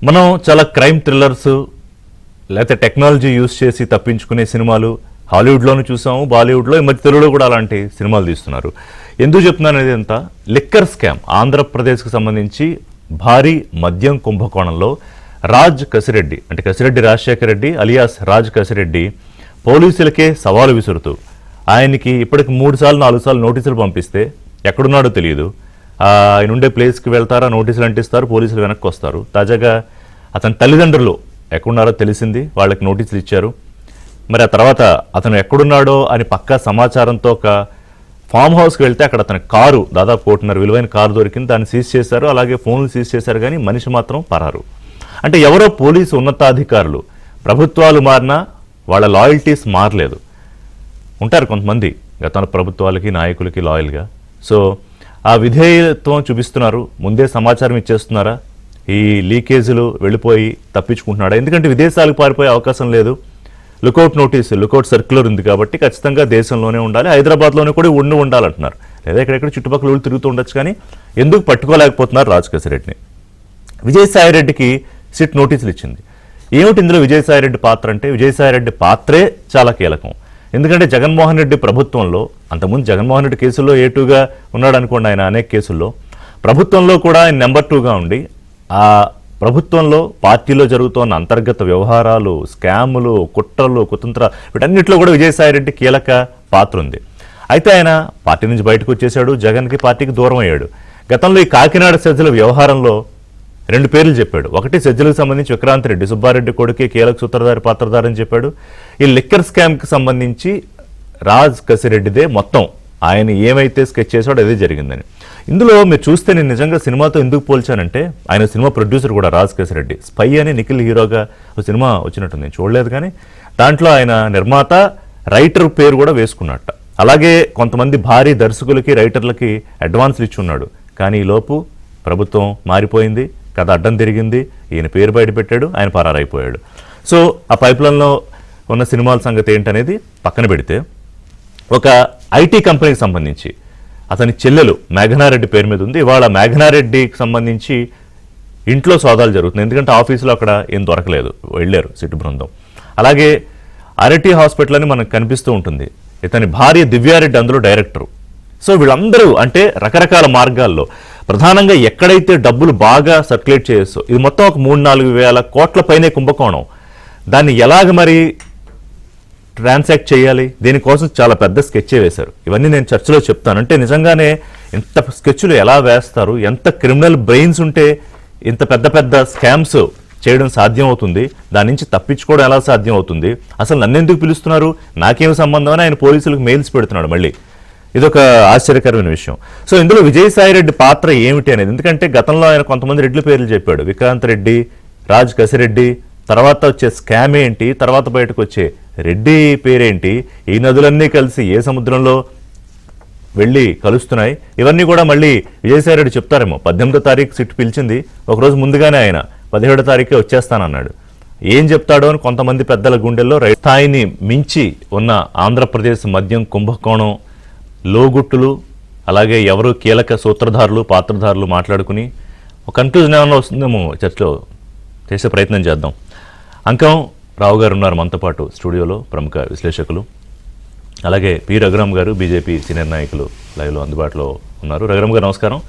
మనం చాలా crime thrillers లేకపోతే టెక్నాలజీ యూజ్ చేసి తప్పించుకునే సినిమాలు హాలీవుడ్లోనూ చూసాము, బాలీవుడ్లో ఈ మధ్య తెలుగులో కూడా అలాంటి సినిమాలు తీస్తున్నారు. ఎందుకు చెప్తున్నాను అనేది అంతా, లిక్కర్ స్కామ్ ఆంధ్రప్రదేశ్కి సంబంధించి భారీ మద్యం కుంభకోణంలో రాజ్ కసిరెడ్డి, అంటే కసిరెడ్డి రాజశేఖర రెడ్డి అలియాస్ రాజ్ కసిరెడ్డి పోలీసులకే సవాలు విసురుతూ ఆయనకి ఇప్పటికి 3 సార్లు 4 సార్లు నోటీసులు పంపిస్తే ఎక్కడున్నాడో తెలియదు. ఆయన ఉండే ప్లేస్కి వెళ్తారా, నోటీసులు అంటిస్తారు, పోలీసులు వెనక్కి వస్తారు. తాజాగా అతని తల్లిదండ్రులు ఎక్కడున్నారో తెలిసింది, వాళ్ళకి నోటీసులు ఇచ్చారు. మరి ఆ తర్వాత అతను ఎక్కడున్నాడో అని పక్కా సమాచారంతో ఒక ఫామ్ హౌస్కి వెళ్తే అక్కడ అతని కారు, దాదాపు 1.5 కోటి విలువైన కారు దొరికింది. దాన్ని సీజ్ చేశారు, అలాగే ఫోన్లు సీజ్ చేశారు, కానీ మనిషి మాత్రం పరారు. అంటే ఎవరో పోలీసు ఉన్నతాధికారులు, ప్రభుత్వాలు మారినా వాళ్ళ లాయల్టీస్ మారలేదు. ఉంటారు కొంతమంది గతంలో ప్రభుత్వాలకి నాయకులకి లాయల్గా. సో ఆ విధేయత్వం చూపిస్తున్నారు, ముందే సమాచారం ఇచ్చేస్తున్నారా, ఈ లీకేజీలు వెళ్ళిపోయి తప్పించుకుంటున్నాడా? ఎందుకంటే విదేశాలకు పారిపోయే అవకాశం లేదు. లుకౌట్ నోటీసు, లుకౌట్ సర్క్యులర్ ఉంది కాబట్టి ఖచ్చితంగా దేశంలోనే ఉండాలి, హైదరాబాద్లోనే కూడా ఉండాలంటున్నారు. లేదా ఎక్కడెక్కడ చుట్టుపక్కల ఊళ్ళు తిరుగుతూ ఉండొచ్చు, కానీ ఎందుకు పట్టుకోలేకపోతున్నారు రాజ్ కసిరెడ్డిని? విజయసాయిరెడ్డికి సిట్ నోటీసులు ఇచ్చింది. ఏమిటి ఇందులో విజయసాయిరెడ్డి పాత్ర అంటే, విజయసాయిరెడ్డి పాత్రే చాలా కీలకం. ఎందుకంటే జగన్మోహన్ రెడ్డి ప్రభుత్వంలో, అంతకుముందు జగన్మోహన్ రెడ్డి కేసుల్లో A2గా ఉన్నాడు అనుకోండి, ఆయన అనేక కేసుల్లో, ప్రభుత్వంలో కూడా ఆయన నెంబర్ 2గా ఉండి ఆ ప్రభుత్వంలో పార్టీలో జరుగుతున్న అంతర్గత వ్యవహారాలు, స్కాములు, కుట్రలు, కుతంత్ర వీటన్నిటిలో కూడా విజయసాయిరెడ్డి కీలక పాత్ర ఉంది. అయితే ఆయన పార్టీ నుంచి బయటకు వచ్చేశాడు, జగన్కి పార్టీకి దూరం అయ్యాడు. గతంలో ఈ కాకినాడ సజ్జల వ్యవహారంలో 2 పేర్లు చెప్పాడు. ఒకటి సజ్జలకు సంబంధించి విక్రాంత్ రెడ్డి, సుబ్బారెడ్డి కొడుకే కీలక సూత్రధారి పాత్రధారి అని చెప్పాడు. ఈ లిక్కర్ స్కామ్కి సంబంధించి రాజ్ కసిరెడ్డిదే మొత్తం, ఆయన ఏమైతే స్కెచ్ చేశాడో అదే జరిగిందని. ఇందులో మీరు చూస్తే నేను నిజంగా సినిమాతో ఎందుకు పోల్చానంటే, ఆయన సినిమా ప్రొడ్యూసర్ కూడా రాజ్ కసిరెడ్డి. స్పై అని నిఖిల్ హీరోగా ఒక సినిమా వచ్చినట్టుంది, నేను చూడలేదు, కానీ దాంట్లో ఆయన నిర్మాత, రైటర్ పేరు కూడా వేసుకున్నట్ట. అలాగే కొంతమంది భారీ దర్శకులకి, రైటర్లకి అడ్వాన్స్లు ఇచ్చి ఉన్నాడు. కానీ ఈ లోపు ప్రభుత్వం మారిపోయింది, కథ అడ్డం తిరిగింది, ఈయన పేరు బయట పెట్టాడు, ఆయన పరారైపోయాడు. సో ఆ పైప్లైన్లో ఉన్న సినిమాల సంగతి ఏంటనేది పక్కన పెడితే, ఒక ఐటీ కంపెనీకి సంబంధించి అతని చెల్లెలు మేఘనారెడ్డి పేరు మీద ఉంది. ఇవాళ మేఘనారెడ్డికి సంబంధించి ఇంట్లో సోదాలు జరుగుతున్నాయి, ఎందుకంటే ఆఫీసులో అక్కడ ఏం దొరకలేదు, వెళ్ళారు సిట్ బృందం. అలాగే అరటి హాస్పిటల్ అని మనకు కనిపిస్తూ ఉంటుంది, ఇతని భార్య దివ్యారెడ్డి అందులో డైరెక్టరు. సో వీళ్ళందరూ అంటే రకరకాల మార్గాల్లో, ప్రధానంగా ఎక్కడైతే డబ్బులు బాగా సర్క్యులేట్ చేయొచ్చో, ఇది మొత్తం ఒక 3-4 వేల కోట్ల పైనే కుంభకోణం. దాన్ని ఎలాగ మరి ట్రాన్సాక్ట్ చేయాలి, దీనికోసం చాలా పెద్ద స్కెచ్చే వేశారు. ఇవన్నీ నేను చర్చలో చెప్తాను. అంటే నిజంగానే ఇంత స్కెచ్లు ఎలా వేస్తారు, ఎంత క్రిమినల్ బ్రెయిన్స్ ఉంటే ఇంత పెద్ద పెద్ద స్కామ్స్ చేయడం సాధ్యం అవుతుంది, దాని నుంచి తప్పించుకోవడం ఎలా సాధ్యం అవుతుంది, అసలు నన్ను ఎందుకు పిలుస్తున్నారు, నాకేం సంబంధం అని ఆయన పోలీసులకు మెయిల్స్ పెడుతున్నాడు. మళ్ళీ ఇదొక ఆశ్చర్యకరమైన విషయం. సో ఇందులో విజయసాయిరెడ్డి పాత్ర ఏమిటి అనేది, ఎందుకంటే గతంలో ఆయన కొంతమంది రెడ్ల పేర్లు చెప్పాడు, విక్రాంత్ రెడ్డి, రాజ్ కసిరెడ్డి, తర్వాత వచ్చే స్కామ్ ఏంటి, తర్వాత బయటకు వచ్చే రెడ్డి పేరేంటి, ఈ నదులన్నీ కలిసి ఏ సముద్రంలో వెళ్ళి కలుస్తున్నాయి, ఇవన్నీ కూడా మళ్ళీ విజయసాయిరెడ్డి చెప్తారేమో. 18వ తారీఖు సిట్ పిలిచింది, ఒకరోజు ముందుగానే ఆయన 17వ తారీఖే వచ్చేస్తానన్నాడు. ఏం చెప్తాడో అని కొంతమంది పెద్దల గుండెల్లో స్థాయిని మించి ఉన్న ఆంధ్రప్రదేశ్ మద్యం కుంభకోణం లోగుట్టులు, అలాగే ఎవరు కీలక సూత్రధారులు, పాత్రధారులు మాట్లాడుకుని ఒక కన్క్లూజన్ ఏమన్నా వస్తుందేమో చర్చలో చేసే ప్రయత్నం చేద్దాం. అంకం రావు గారు ఉన్నారు మనతో పాటు స్టూడియోలో, ప్రముఖ విశ్లేషకులు. అలాగే పి రఘురామ్ గారు, బీజేపీ సీనియర్ నాయకులు లైవ్లో అందుబాటులో ఉన్నారు. రఘురామ్ గారు నమస్కారం.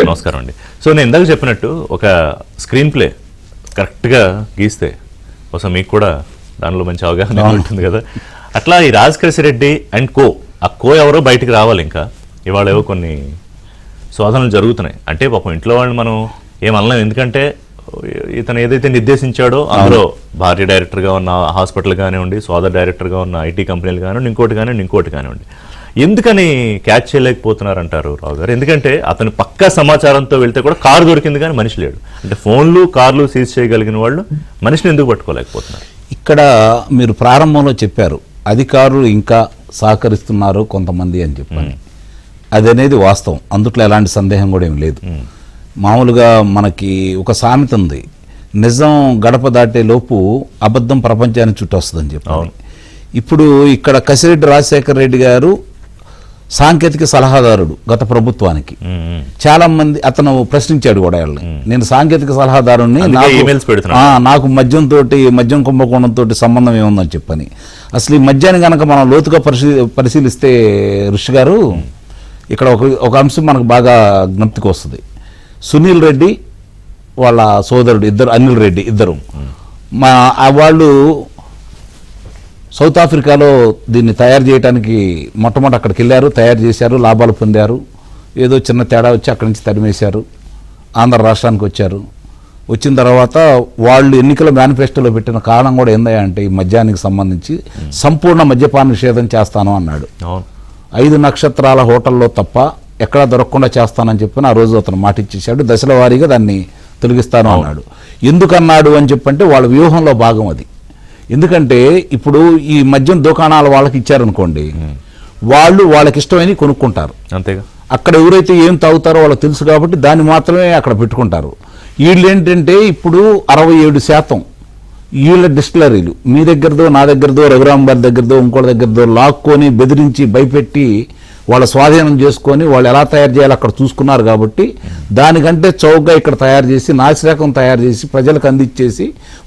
నమస్కారం అండి. సో నేను ఇందాక చెప్పినట్టు ఒక స్క్రీన్ ప్లే కరెక్ట్గా గీస్తే కోసం మీకు కూడా దానిలో మంచి అవగాహన ఉంటుంది కదా, అట్లా ఈ రాజ్ కసిరెడ్డి అండ్ ఆ కో ఎవరో బయటికి రావాలి. ఇంకా ఇవాళ ఏవో కొన్ని శోధనలు జరుగుతున్నాయి. అంటే పాపం ఇంట్లో వాళ్ళు మనం ఏమనలేం, ఎందుకంటే ఇతను ఏదైతే నిర్దేశించాడో అందులో భార్య డైరెక్టర్గా ఉన్న హాస్పిటల్ కానివ్వండి, సోదర్ డైరెక్టర్గా ఉన్న ఐటీ కంపెనీలు కానివ్వండి, ఇంకోటి కానివ్వండి, ఎందుకని క్యాచ్ చేయలేకపోతున్నారంటారు రావు గారు? ఎందుకంటే అతను పక్కా సమాచారంతో వెళ్తే కూడా కారు దొరికింది కానీ మనిషి లేడు. అంటే ఫోన్లు, కార్లు సీజ్ చేయగలిగిన వాళ్ళు మనిషిని ఎందుకు పట్టుకోలేకపోతున్నారు? ఇక్కడ మీరు ప్రారంభంలో చెప్పారు అధికారులు ఇంకా సహకరిస్తున్నారు కొంతమంది అని చెప్పని, అది అనేది వాస్తవం, అందుట్లో ఎలాంటి సందేహం కూడా ఏం లేదు. మామూలుగా మనకి ఒక సామెత ఉంది, నిజం గడప దాటే లోపు అబద్ధం ప్రపంచాన్ని చుట్టొస్తుందని చెప్పి. ఇప్పుడు ఇక్కడ కసిరెడ్డి రాజశేఖర రెడ్డి గారు సాంకేతిక సలహాదారుడు గత ప్రభుత్వానికి. చాలా మంది అతను ప్రశ్నించాడు కూడా వాళ్ళని, నేను సాంకేతిక సలహాదారుని, నాకు మద్యం కుంభకోణంతో సంబంధం ఏముందని చెప్పని. అసలు ఈ మద్యాన్ని కనుక మనం లోతుగా పరిశీలిస్తే ఋషి గారు, ఇక్కడ ఒక అంశం మనకు బాగా జ్ఞప్తికి వస్తుంది. సునీల్ రెడ్డి వాళ్ళ సోదరుడు ఇద్దరు, అనిల్ రెడ్డి ఇద్దరు, వాళ్ళు సౌత్ ఆఫ్రికాలో దీన్ని తయారు చేయడానికి మొట్టమొదటి అక్కడికి వెళ్ళారు, తయారు చేశారు, లాభాలు పొందారు. ఏదో చిన్న తేడా వచ్చి అక్కడి నుంచి తరిమేశారు, ఆంధ్ర రాష్ట్రానికి వచ్చారు. వచ్చిన తర్వాత వాళ్ళు ఎన్నికల మేనిఫెస్టోలో పెట్టిన కారణం కూడా ఏందంటే ఈ మద్యానికి సంబంధించి సంపూర్ణ మద్యపాన నిషేధం చేస్తాను అన్నాడు. 5 నక్షత్రాల హోటల్లో తప్ప ఎక్కడా దొరకకుండా చేస్తానని చెప్పి ఆ రోజు అతను మాట ఇచ్చేసాడు. దశల వారీగా దాన్ని తొలగిస్తాను అన్నాడు. ఎందుకన్నాడు అని చెప్పంటే వాళ్ళ వ్యూహంలో భాగం అది. ఎందుకంటే ఇప్పుడు ఈ మద్యం దుకాణాల వాళ్ళకి ఇచ్చారనుకోండి, వాళ్ళు వాళ్ళకి ఇష్టమైనవి కొనుక్కుంటారు. అంతేగా, అక్కడ ఎవరైతే ఏం తాగుతారో వాళ్ళకి తెలుసు కాబట్టి దాన్ని మాత్రమే అక్కడ పెట్టుకుంటారు. వీళ్ళు ఏంటంటే ఇప్పుడు 67% వీళ్ళ డిస్టిలరీలు మీ దగ్గరదో, నా దగ్గరదో, రఘురామ్ గారి దగ్గరదో, ఇంకోటి దగ్గరదో లాక్కొని బెదిరించి భయపెట్టి వాళ్ళ స్వాధీనం చేసుకొని వాళ్ళు ఎలా తయారు చేయాలో అక్కడ చూసుకున్నారు. కాబట్టి దానికంటే చౌకగా ఇక్కడ తయారు చేసి నాసిరకం తయారు చేసి ప్రజలకు అందించేసి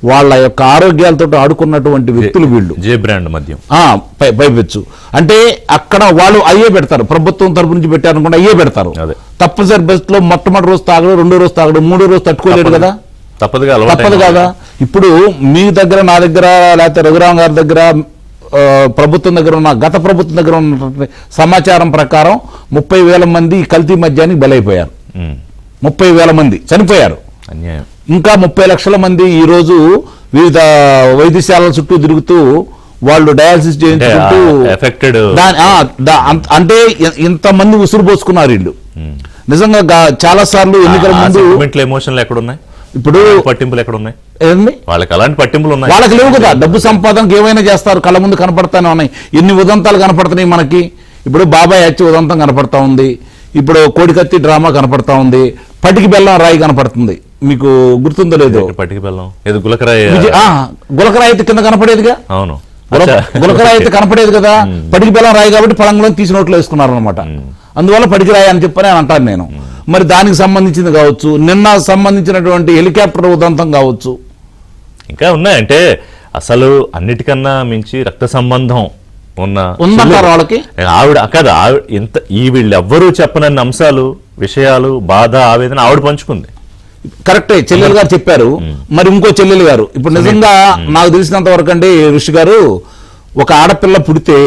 వాళ్ళ యొక్క ఆరోగ్యాలతో ఆడుకున్నటువంటి వ్యక్తులు వీళ్ళు. జే బ్రాండ్ మద్యం పైపెచ్చు అంటే అక్కడ వాళ్ళు అయ్యే పెడతారు, ప్రభుత్వం తరపు నుంచి పెట్టారనుకుంటే అయ్యే పెడతారు. తప్పనిసరి బస్సులో మొట్టమొదటి రోజు తాగడు, 2వ రోజు తాగడు, 3వ రోజు తట్టుకోలేడు కదా, తప్పదు కదా. ఇప్పుడు మీ దగ్గర, నా దగ్గర, లేకపోతే రఘురామ్ గారి దగ్గర, ప్రభుత్వం దగ్గర ఉన్న, గత ప్రభుత్వం దగ్గర ఉన్న సమాచారం ప్రకారం 30,000 మంది కల్తీ మద్యానికి బలైపోయారు. 30,000 మంది చనిపోయారు. ఇంకా 30 లక్షల మంది ఈ రోజు వివిధ వైద్యశాలల చుట్టూ తిరుగుతూ వాళ్ళు డయాలసిస్ చేయించుకుంటూ అంటే ఇంతమంది ఉసురు పోసుకున్నారు వీళ్ళు. నిజంగా చాలా సార్లు ఎన్నికల ముందు ఎమోషన్లు ఎక్కడున్నాయి, ఇప్పుడు పట్టింపులు ఎక్కడున్నాయి, వాళ్ళకి అలాంటి పట్టింపులు ఉన్నాయి, వాళ్ళకి లేవు కదా. డబ్బు సంపాదనకు ఏమైనా చేస్తారు, కళ్ళ ముందు కనపడతానే ఉన్నాయి. ఎన్ని ఉదంతాలు కనపడుతున్నాయి మనకి. ఇప్పుడు బాబాయ్ హత్య ఉదంతం కనపడతా ఉంది, ఇప్పుడు కోడికత్తి డ్రామా కనపడతా ఉంది, పటికి బెల్లం రాయి కనపడుతుంది. మీకు గుర్తుందో లేదో, పటికి బెల్లం ఏదో గులకరాయి అయితే కింద కనపడేదిగా. అవును, గులకరాయి అయితే కనపడేది కదా, పటికి బెల్లం రాయి కాబట్టి పళంగులో తీసి నోట్లో వేసుకున్నారు అనమాట. అందువల్ల పటికి రాయి అని చెప్పని అంటాను నేను. మరి దానికి సంబంధించింది కావచ్చు, నిన్న సంబంధించినటువంటి హెలికాప్టర్ ఉదంతం కావచ్చు, ఇంకా ఉన్నాయంటే అసలు అన్నిటికన్నా మించి రక్త సంబంధం ఉందంటారు వాళ్ళకి. ఆవిడ కదా, ఇంత ఈ వీళ్ళెవ్వరూ చెప్పనన్ని అంశాలు, విషయాలు, బాధ, ఆవేదన ఆవిడ పంచుకుంది. కరెక్టే, చెల్లెలు గారు చెప్పారు. మరి ఇంకో చెల్లెలు గారు, ఇప్పుడు నిజంగా నాకు తెలిసినంత వరకు అండి ఋషి గారు, ఒక ఆడపిల్ల పుడితే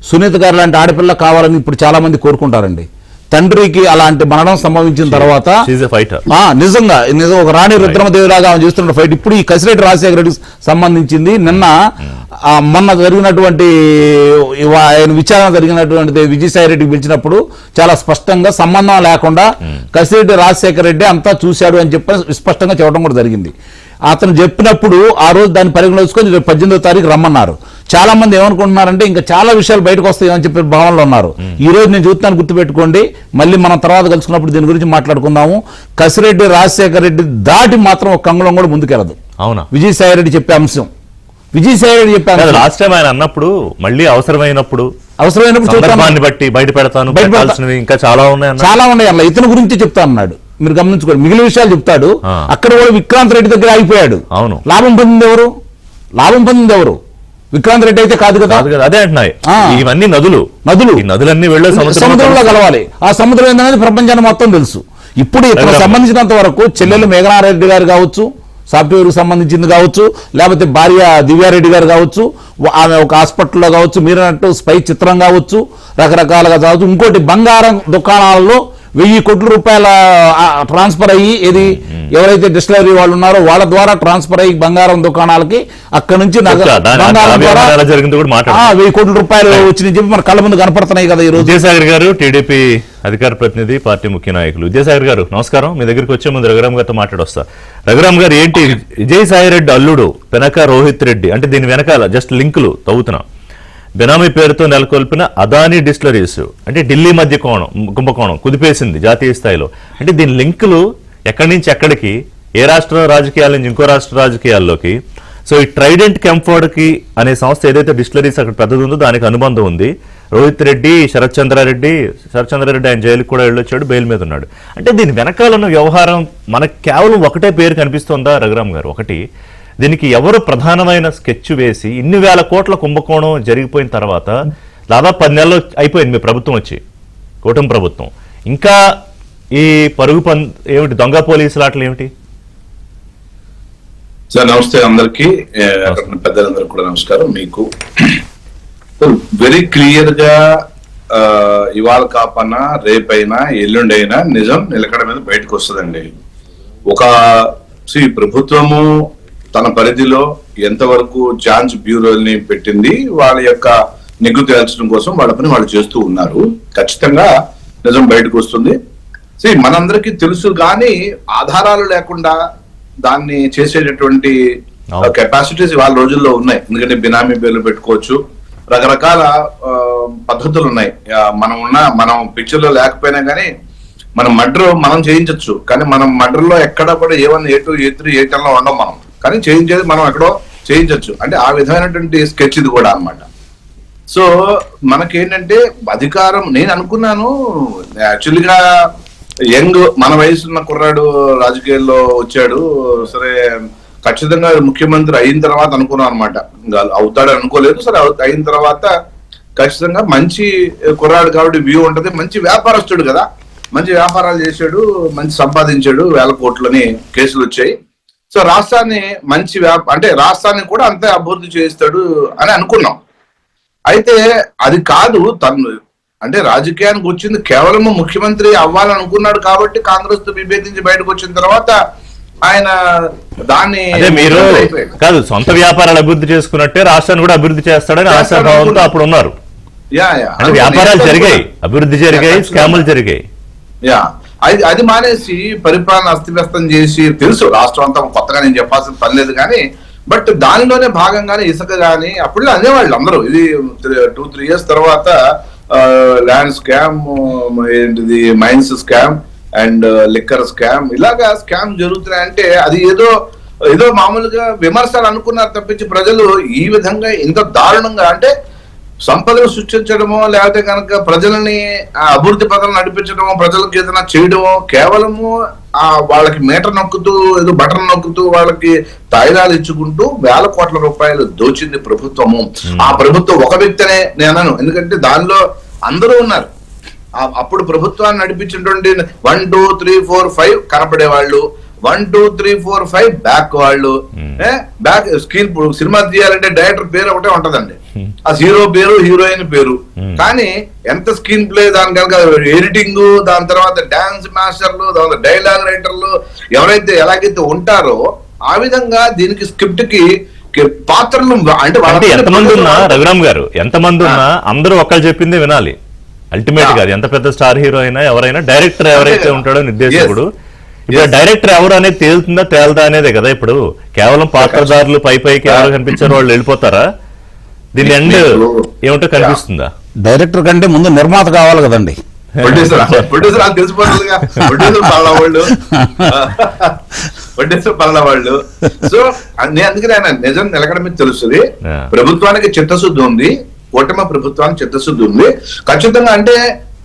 సునీత గారు లాంటి ఆడపిల్ల కావాలని ఇప్పుడు చాలా మంది కోరుకుంటారండి. తండ్రికి అలాంటి మరణం సంభవించిన తర్వాత నిజంగా ఒక రాణి రుద్రమదేవిలాగా ఆమె చేస్తున్న ఫైట్. ఇప్పుడు ఈ కసిరెడ్డి రాజశేఖర రెడ్డికి సంబంధించింది మొన్న జరిగినటువంటి ఆయన విచారణ జరిగినటువంటి విజయసాయి రెడ్డికి పిలిచినప్పుడు చాలా స్పష్టంగా సంబంధం లేకుండా కసిరెడ్డి రాజశేఖర రెడ్డి అంతా చూశాడు అని చెప్పి స్పష్టంగా చెప్పడం కూడా జరిగింది. అతను చెప్పినప్పుడు ఆ రోజు దాన్ని పరిగణించుకొని 18వ తారీఖు రమ్మన్నారు. చాలా మంది ఏమనుకుంటున్నారంటే ఇంకా చాలా విషయాలు బయటకు వస్తాయని చెప్పి భావనలో ఉన్నారు. ఈ రోజు నేను చూస్తాను, గుర్తుపెట్టుకోండి. మళ్ళీ మనం తర్వాత కలుసుకున్నప్పుడు దీని గురించి మాట్లాడుకుందాము. కసిరెడ్డి రాజశేఖర రెడ్డి దాటి మాత్రం ఒక అంగుళం కూడా ముందుకెళ్ళదు. అవునా, విజయసాయి రెడ్డి చెప్పే అంశం, విజయసాయి రెడ్డి చెప్పారు లాస్ట్ టైం ఆయన అన్నప్పుడు, మళ్ళీ అవసరమైనప్పుడు బట్టి బయట పెడతాను, ఇంకా చాలా ఉన్నాయి అలా ఇతని గురించి చెప్తా అన్నాడు. మీరు గమనించుకోండి, మిగిలిన విషయాలు చెప్తాడు. అక్కడ కూడా విక్రాంత్ రెడ్డి దగ్గర ఆగిపోయాడు. అవును, లాభం పొందింది ఎవరు? విక్రాంత్ రెడ్డి అయితే కాదు కదా. అదే అంటున్నాయి, ఇవన్నీ నదులు ఈ నదులన్నీ వెళ్ళే సముద్రంలో కలవాలి. ఆ సముద్రం ఏంటనేది ప్రపంచానికి మొత్తం తెలుసు. ఇప్పుడు ఇతను సంబంధించినంత వరకు చెల్లెలు మేఘనారెడ్డి గారు కావచ్చు, సాఫ్ట్వేర్కి సంబంధించింది కావచ్చు, లేకపోతే భార్య దివ్యారెడ్డి గారు కావచ్చు, ఆమె ఒక హాస్పిటల్లో కావచ్చు, మీరు అన్నట్టు స్పై చిత్రం కావచ్చు, రకరకాలుగా కావచ్చు. ఇంకోటి బంగారం దుకాణాలలో 1000 కోట్ల రూపాయల ట్రాన్స్ఫర్ అయ్యి, ఇది ఎవరైతే డిస్టిలరీ వాళ్ళు ఉన్నారో వాళ్ళ ద్వారా ట్రాన్స్ఫర్ అయ్యి బంగారం దుకాణాలకి అక్కడ నుంచి 1000 కోట్ల రూపాయలు వచ్చినాయి చెప్పి మన కళ్ళ ముందు కనపడుతున్నాయి కదా. ఈ రోజు విజయసాగర్ గారు, టీడీపీ అధికార ప్రతినిధి, పార్టీ ముఖ్య నాయకులు. విజయసాగర్ గారు నమస్కారం. మీ దగ్గరికి వచ్చే ముందు రఘురామ్ గారితో మాట్లాడొస్తా. రఘురామ్ గారు, ఏంటి విజయసాయి రెడ్డి అల్లుడు పెనక రోహిత్ రెడ్డి, అంటే దీని వెనకాల జస్ట్ లింకులు తవ్వుతున్నా, బెనామీ పేరుతో నెలకొల్పిన అదానీ డిస్టిలరీస్, అంటే ఢిల్లీ మధ్య కుంభకోణం కుదిపేసింది జాతీయ స్థాయిలో. అంటే దీని లింకులు ఎక్కడి నుంచి ఎక్కడికి, ఏ రాష్ట్ర రాజకీయాల నుంచి ఇంకో రాష్ట్ర రాజకీయాల్లోకి. సో ఈ ట్రైడెంట్ కెంఫర్డ్ కి అనే సంస్థ ఏదైతే డిస్టిలరీస్ అక్కడ పెద్దది ఉందో దానికి అనుబంధం ఉంది. రోహిత్ రెడ్డి, శరత్ చంద్రారెడ్డి ఆయన జైలుకి కూడా వెళ్ళొచ్చాడు, బెయిల్ మీద ఉన్నాడు. అంటే దీని వెనకాల ఉన్న వ్యవహారం మనకు కేవలం ఒకటే పేరు కనిపిస్తోందా రఘురామ్ గారు? ఒకటి, దీనికి ఎవరు ప్రధానమైన స్కెచ్ వేసి ఇన్ని వేల కోట్ల కుంభకోణం జరిగిపోయిన తర్వాత దాదాపు 10 నెలలు అయిపోయింది మీ ప్రభుత్వం వచ్చి, కూటమి ప్రభుత్వం. ఇంకా ఈ ఏమిటి దొంగ పోలీసులు ఆటలు ఏమిటి? సార్ నమస్తే అందరికి, పెద్దలందరూ కూడా నమస్కారం. మీకు వెరీ క్లియర్ గా ఇవాళ కాపన్నా రేపైనా ఎల్లుండైనా నిజం నిలకడ మీద బయటకు వస్తుందండి. ఒక ప్రభుత్వము తన పరిధిలో ఎంతవరకు జాంచ్ బ్యూరోల్ని పెట్టింది, వాళ్ళ యొక్క నిగ్గు తేల్చడం కోసం వాళ్ళ పని వాళ్ళు చేస్తూ ఉన్నారు. ఖచ్చితంగా నిజం బయటకు వస్తుంది. మనందరికీ తెలుసు, కానీ ఆధారాలు లేకుండా దాన్ని చేసేటటువంటి కెపాసిటీస్ వాళ్ళ రోజుల్లో ఉన్నాయి. ఎందుకంటే బినామీ పేర్లు పెట్టుకోవచ్చు, రకరకాల పద్ధతులు ఉన్నాయి. మనం పిక్చర్ లో లేకపోయినా కానీ మనం మర్డర్ మనం చేయించవచ్చు, కానీ మనం మర్డర్ లో ఎక్కడ కూడా A1, A2, A3, A10 లో ఉండం మనం, కానీ చేయించేది మనం ఎక్కడో చేయించవచ్చు. అంటే ఆ విధమైనటువంటి స్కెచ్ ఇది కూడా అన్నమాట. సో మనకేంటంటే అధికారం, నేను అనుకున్నాను యాక్చువల్గా యంగ్ మన వయసున్న కుర్రాడు రాజకీయాల్లో వచ్చాడు, సరే ఖచ్చితంగా ముఖ్యమంత్రి అయిన తర్వాత అనుకున్నాం అనమాట. అవుతాడు అనుకోలేదు, సరే అయిన తర్వాత ఖచ్చితంగా మంచి కుర్రాడు కాబట్టి వ్యూ ఉంటది, మంచి వ్యాపారస్తుడు కదా, మంచి వ్యాపారాలు చేశాడు, మంచి సంపాదించాడు, 1000 కోట్లని కేసులు వచ్చాయి. సో రాష్ట్రాన్ని మంచి అంటే రాష్ట్రాన్ని కూడా అంతే అభివృద్ధి చేస్తాడు అని అనుకున్నాం. అయితే అది కాదు, తను అంటే రాజకీయానికి వచ్చింది కేవలం ముఖ్యమంత్రి అవ్వాలనుకున్నాడు కాబట్టి కాంగ్రెస్ తో విభేదించి బయటకు వచ్చిన తర్వాత ఆయన దాన్ని మీరు కాదు సొంత వ్యాపారాలు అభివృద్ధి చేసుకున్నట్టే రాష్ట్రాన్ని కూడా అభివృద్ధి చేస్తాడని ఆశాభావంతో అప్పుడు ఉన్నారు. వ్యాపారాలు జరిగాయి, అభివృద్ధి జరిగాయి, స్కాములు జరిగాయి. అది మానేసి పరిపాలన అస్తవ్యస్తం చేసి, తెలుసు రాష్ట్రం అంతా కొత్తగా నేను చెప్పాల్సిన పని లేదు, కానీ బట్ దానిలోనే భాగంగానే ఇసుక కానీ అప్పుడు అనేవాళ్ళు అందరూ. ఇది 2-3 years తర్వాత ల్యాండ్ స్కామ్, ఏంటిది mines scam and liquor scam, ఇలాగా స్కామ్ జరుగుతున్నాయంటే అది ఏదో మామూలుగా విమర్శలు అనుకున్నారు తప్పించి ప్రజలు ఈ విధంగా ఇంత దారుణంగా అంటే సంపదను సృష్టించడమో లేకపోతే కనుక ప్రజలని అభివృద్ధి పథకాలు నడిపించడమో, ప్రజలకు ఏదైనా చేయడమో, కేవలము వాళ్ళకి మీటర్ నొక్కుతూ ఏదో బటన్ నొక్కుతూ వాళ్ళకి తాయిలాలు ఇచ్చుకుంటూ 1000 కోట్ల రూపాయలు దోచింది ప్రభుత్వము. ఆ ప్రభుత్వం ఒక వ్యక్తినే నేను, ఎందుకంటే దానిలో అందరూ ఉన్నారు. అప్పుడు ప్రభుత్వాన్ని నడిపించినటువంటి 1, 2, 3, 4, 5 కనపడే వాళ్ళు, 1, 2, 3, 4, 5 బ్యాక్ వాళ్ళు. బ్యాక్ స్క్రీన్ సినిమా తీయాలంటే డైరెక్టర్ పేరు ఒకటే ఉంటదండి, ఆ హీరో పేరు, హీరోయిన్ పేరు, కానీ ఎంత స్క్రీన్ ప్లే, దాని కనుక ఎడిటింగ్, దాని తర్వాత డాన్స్ మాస్టర్లు, దాని డైలాగ్ రైటర్లు ఎవరైతే ఎలాగైతే ఉంటారో ఆ విధంగా దీనికి స్క్రిప్ట్ కి పాత్రలు అంటే ఎంతమంది ఉన్నా రఘురామ్ గారు, ఎంతమంది ఉన్నా అందరూ ఒకళ్ళు చెప్పిందే వినాలి. అల్టిమేట్ గా ఎంత పెద్ద స్టార్ హీరో అయినా ఎవరైనా డైరెక్టర్ ఎవరైతే ఉంటాడో నిర్దేశకుడు, ఇప్పుడు డైరెక్టర్ ఎవరు అనేది తేలుతుందా తేలదా అనేదే కదా. ఇప్పుడు కేవలం పాత్రదారులు పైకి ఎవరు కనిపించారో వాళ్ళు వెళ్ళిపోతారా? దీని ఎండ్ ఏమిటో కనిపిస్తుందా? డైరెక్టర్ కంటే ముందు నిర్మాత కావాలి కదండి. ప్రొడ్యూసర్ తెలిసిపోతుందిగా, ప్రొడ్యూసర్ పలానా వాళ్ళు. సో అందుకని ఆయన నిజం నిలకడ మీద తెలుస్తుంది. ప్రభుత్వానికి చిత్తశుద్ధి ఉంది, కూటమి ప్రభుత్వానికి చిత్తశుద్ధి ఉంది ఖచ్చితంగా. అంటే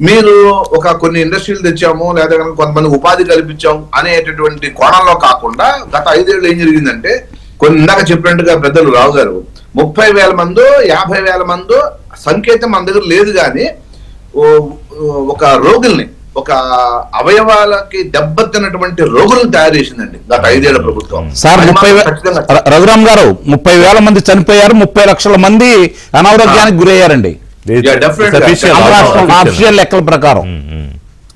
మీరు కొన్ని ఇండస్ట్రీలు తెచ్చాము లేదా కొంతమంది ఉపాధి కల్పించాము అనేటటువంటి కోణంలో కాకుండా గత 5 ఏళ్ళు ఏం జరిగిందంటే, కొన్ని ఇందాక చెప్పినట్టుగా పెద్దలు రావు గారు 30,000 మందో 50,000 మందో సంకేతం మన దగ్గర లేదు, కానీ ఒక రోగుల్ని, ఒక అవయవాలకి దెబ్బతిన్నటువంటి రోగులను తయారు చేసిందండి గత 5 ఏళ్ల ప్రభుత్వం. సార్ రఘురామ్ గారు 30,000 మంది చనిపోయారు, 30 లక్షల మంది అనారోగ్యానికి గురయ్యారండి ఆఫీషియల్ లెక్కల ప్రకారం.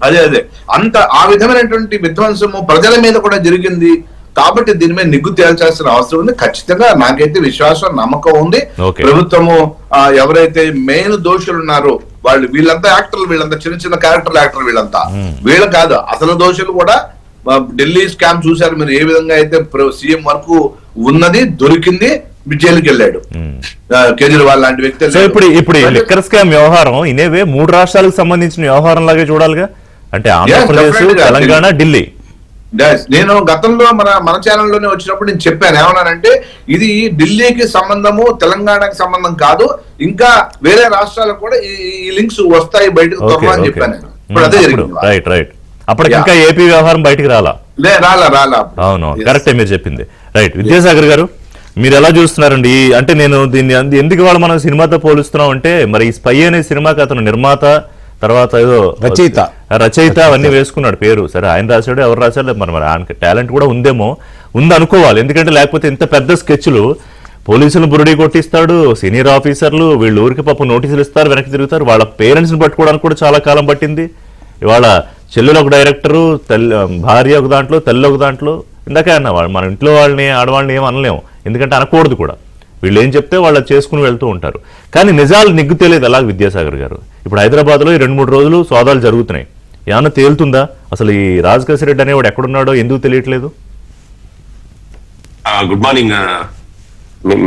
అదే అంత ఆ విధమైనటువంటి విధ్వంసము ప్రజల మీద కూడా జరిగింది. కాబట్టి దీని మీద నిగ్గు తేల్చాల్సిన అవసరం ఉంది. ఖచ్చితంగా నాకైతే విశ్వాసం, నమ్మకం ఉంది. ప్రభుత్వము ఎవరైతే మెయిన్ దోషులు ఉన్నారో వీళ్ళంతా యాక్టర్లు, వీళ్ళంతా చిన్న క్యారెక్టర్ యాక్టర్, వీళ్ళ కాదు అసలు దోషులు కూడా. ఢిల్లీ స్కామ్ చూశారు మీరు, ఏ విధంగా అయితే సీఎం వరకు ఉన్నది దొరికింది, జైలుకి వెళ్ళాడు కేజ్రీవాల్ లాంటి వ్యక్తి. ఇప్పుడు లిక్కర్ స్కామ్ వ్యవహారం ఇనేవే 3 రాష్ట్రాలకు సంబంధించిన వ్యవహారం లాగే చూడాలిగా. అంటే ఆంధ్రప్రదేశ్, తెలంగాణ, ఢిల్లీ నేను గతంలో మన ఛానల్లోనే వచ్చినప్పుడు నేను చెప్పాను, ఏమన్నానంటే ఇది ఢిల్లీకి సంబంధము తెలంగాణకి సంబంధం కాదు, ఇంకా వేరే రాష్ట్రాలకు కూడా ఈ లింక్స్ వస్తాయి బయటకు త్వరలో అని చెప్పాను నేను. ఇప్పుడు అదే జరిగింది. రైట్ అప్పటికి ఇంకా ఏపీ వ్యవహారం బయటికి రాలా. రాలా. అవును, కరెక్టే మీరు చెప్పింది. రైట్. విద్యాసాగర్ గారు, మీరు ఎలా చూస్తున్నారండి? అంటే నేను దీన్ని ఎందుకు ఇవాళ మనం సినిమాతో పోలుస్తున్నాం అంటే, మరి ఈ స్పై అనే సినిమాకి అతను నిర్మాత, తర్వాత ఏదో రచయిత అవన్నీ వేసుకున్నాడు పేరు. సరే, ఆయన రాశాడు ఎవరు రాశాడు మరి ఆయనకి టాలెంట్ కూడా ఉంది అనుకోవాలి. ఎందుకంటే లేకపోతే ఇంత పెద్ద స్కెచ్లు పోలీసులు బురుడి కొట్టిస్తాడు, సీనియర్ ఆఫీసర్లు వీళ్ళు ఊరికి పాపం నోటీసులు ఇస్తారు, వెనక్కి తిరుగుతారు. వాళ్ళ పేరెంట్స్ని పట్టుకోవడానికి కూడా చాలా కాలం పట్టింది. ఇవాళ చెల్లెలు ఒక డైరెక్టరు, భార్య ఒక దాంట్లో, తల్లి ఒక దాంట్లో. ఇందాకే అన్న వాళ్ళు మన ఇంట్లో వాళ్ళని ఆడవాళ్ళని ఏం అనలేము, ఎందుకంటే అనకూడదు కూడా. వీళ్ళు ఏం చెప్తే వాళ్ళు చేసుకుని వెళ్తూ ఉంటారు. కానీ నిజాలు నిగ్గు తెలియదు. అలాగే విద్యాసాగర్ గారు, ఇప్పుడు హైదరాబాద్లో ఈ 2-3 రోజులు సోదాలు జరుగుతున్నాయి. ఏమన్నా తేలుతుందా అసలు ఈ రాజకేశ్ రెడ్డి అనేవాడు ఎక్కడున్నాడో ఎందుకు తెలియట్లేదు? గుడ్ మార్నింగ్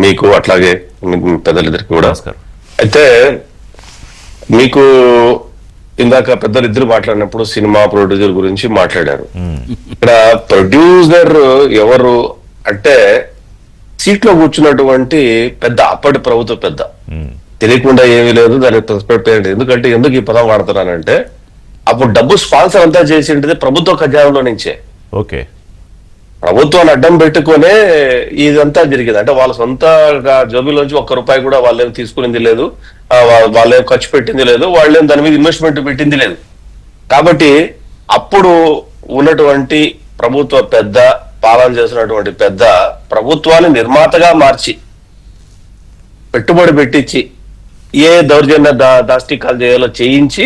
మీకు, అట్లాగే పెద్దలిద్దరికి కూడా నమస్కారం. అయితే మీకు ఇందాక పెద్దలిద్దరు మాట్లాడినప్పుడు సినిమా ప్రొడ్యూసర్ గురించి మాట్లాడారు. ఇక్కడ ప్రొడ్యూసర్ ఎవరు అంటే సీట్లో కూర్చున్నటువంటి పెద్ద, అప్పటి ప్రభుత్వ పెద్ద. తెలియకుండా ఏమీ లేదు, దానికి రెస్పెక్ట్ చేయండి. ఎందుకు ఈ పదం వాడుతున్నానంటే, అప్పుడు డబ్బు స్పాన్సర్ అంతా చేసింది ప్రభుత్వ ఖజానాలో నుంచే. ఓకే. ప్రభుత్వాన్ని అడ్డం పెట్టుకునే ఇదంతా జరిగింది. అంటే వాళ్ళ సొంత జోబీలోంచి ₹1 కూడా వాళ్ళేం తీసుకునింది లేదు, వాళ్ళేం ఖర్చు పెట్టింది లేదు, వాళ్ళేం దాని మీద ఇన్వెస్ట్మెంట్ పెట్టింది లేదు. కాబట్టి అప్పుడు ఉన్నటువంటి ప్రభుత్వ పెద్ద, పాలన చేసినటువంటి పెద్ద, ప్రభుత్వాన్ని నిర్మాతగా మార్చి పెట్టుబడి పెట్టించి ఏ దౌర్జన్య దాష్టికాలు చేయాలో చేయించి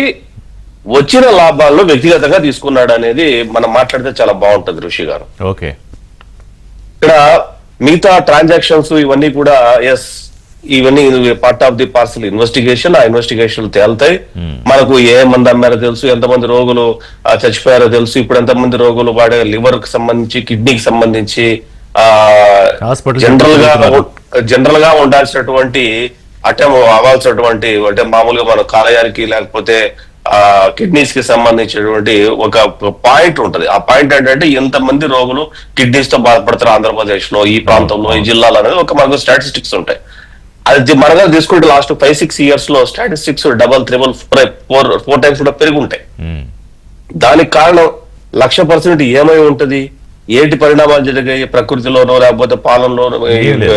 వచ్చిన లాభాలను వ్యక్తిగతంగా తీసుకున్నాడు అనేది మనం మాట్లాడితే చాలా బాగుంటది ఋషి గారు. ఓకే. ఇక్కడ మిగతా ట్రాన్సాక్షన్స్ ఇవన్నీ కూడా ఇవన్నీ part of the parcel investigation. ఆ ఇన్వెస్టిగేషన్ తేలుతాయి. మనకు ఏ మంది అమ్మారో తెలుసు, ఎంతమంది రోగులు చచ్చిపోయారో తెలుసు, ఇప్పుడు ఎంతమంది రోగులు వాడే లివర్ కి సంబంధించి, కిడ్నీకి సంబంధించి జనరల్ గా ఉండాల్సినటువంటి అవ్వాల్సినటువంటి అంటే మామూలుగా మన కాలేయానికి లేకపోతే కిడ్నీస్ కి సంబంధించినటువంటి ఒక పాయింట్ ఉంటది. ఆ పాయింట్ ఏంటంటే ఎంతమంది రోగులు కిడ్నీస్ తో బాధపడతారు ఆంధ్రప్రదేశ్ లో, ఈ ప్రాంతంలో, ఈ జిల్లాలో అనేది ఒక మనకు స్టాటిస్టిక్స్ ఉంటాయి. అది మనగా తీసుకుంటే లాస్ట్ 5-6 years లో స్టాటిస్టిక్స్ 4 times కూడా పెరిగి ఉంటాయి. దానికి కారణం 100% ఏమై ఉంటది, ఏంటి పరిణామాలు జరిగాయి ప్రకృతిలోనో లేకపోతే పాలనలోనో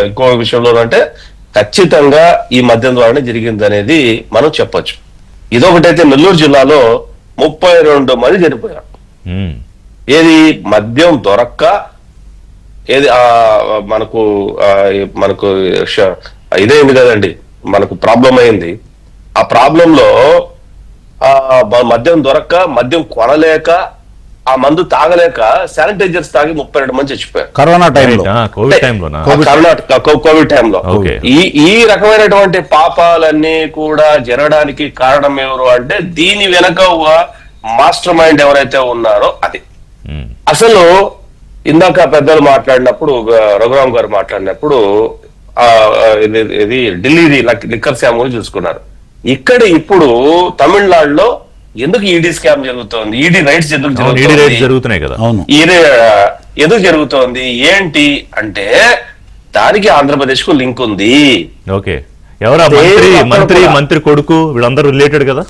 ఇంకో విషయంలోనో అంటే ఖచ్చితంగా ఈ మద్యం ద్వారానే జరిగింది అనేది మనం చెప్పొచ్చు. ఇదొకటైతే నెల్లూరు జిల్లాలో 32 మంది చనిపోయారు. ఏది మద్యం దొరక్క, ఏది మనకు ఇదేంది కదండి, మనకు ప్రాబ్లం అయింది. ఆ ప్రాబ్లంలో మద్యం దొరక్క, మద్యం కొనలేక, ఆ మందు తాగలేక శానిటైజర్స్ తాగి 32 మంది చచ్చిపోయారు కరోనా టైంలో, కోవిడ్ టైంలో. ఈ రకమైనటువంటి పాపాలన్నీ కూడా జరగడానికి కారణం ఎవరు అంటే దీని వెనక మాస్టర్ మైండ్ ఎవరైతే ఉన్నారో అది. అసలు ఇందాక పెద్దలు మాట్లాడినప్పుడు, రఘురామ్ గారు మాట్లాడినప్పుడు ఇది ఢిల్లీ లిక్కర్ స్కామ్ చూసుకున్నారు. ఇక్కడ ఇప్పుడు తమిళనాడులో ఎందుకు ఈడీ స్కామ్ జరుగుతోంది, ఈడీ రైట్స్ ఎందుకు జరుగుతున్నాయి కదా, ఎందుకు జరుగుతోంది ఏంటి అంటే దానికి ఆంధ్రప్రదేశ్ కు లింక్ ఉంది. ఓకే. ఎవరా మంత్రి కొడుకు వీళ్ళందరూ రిలేటెడ్ కదా?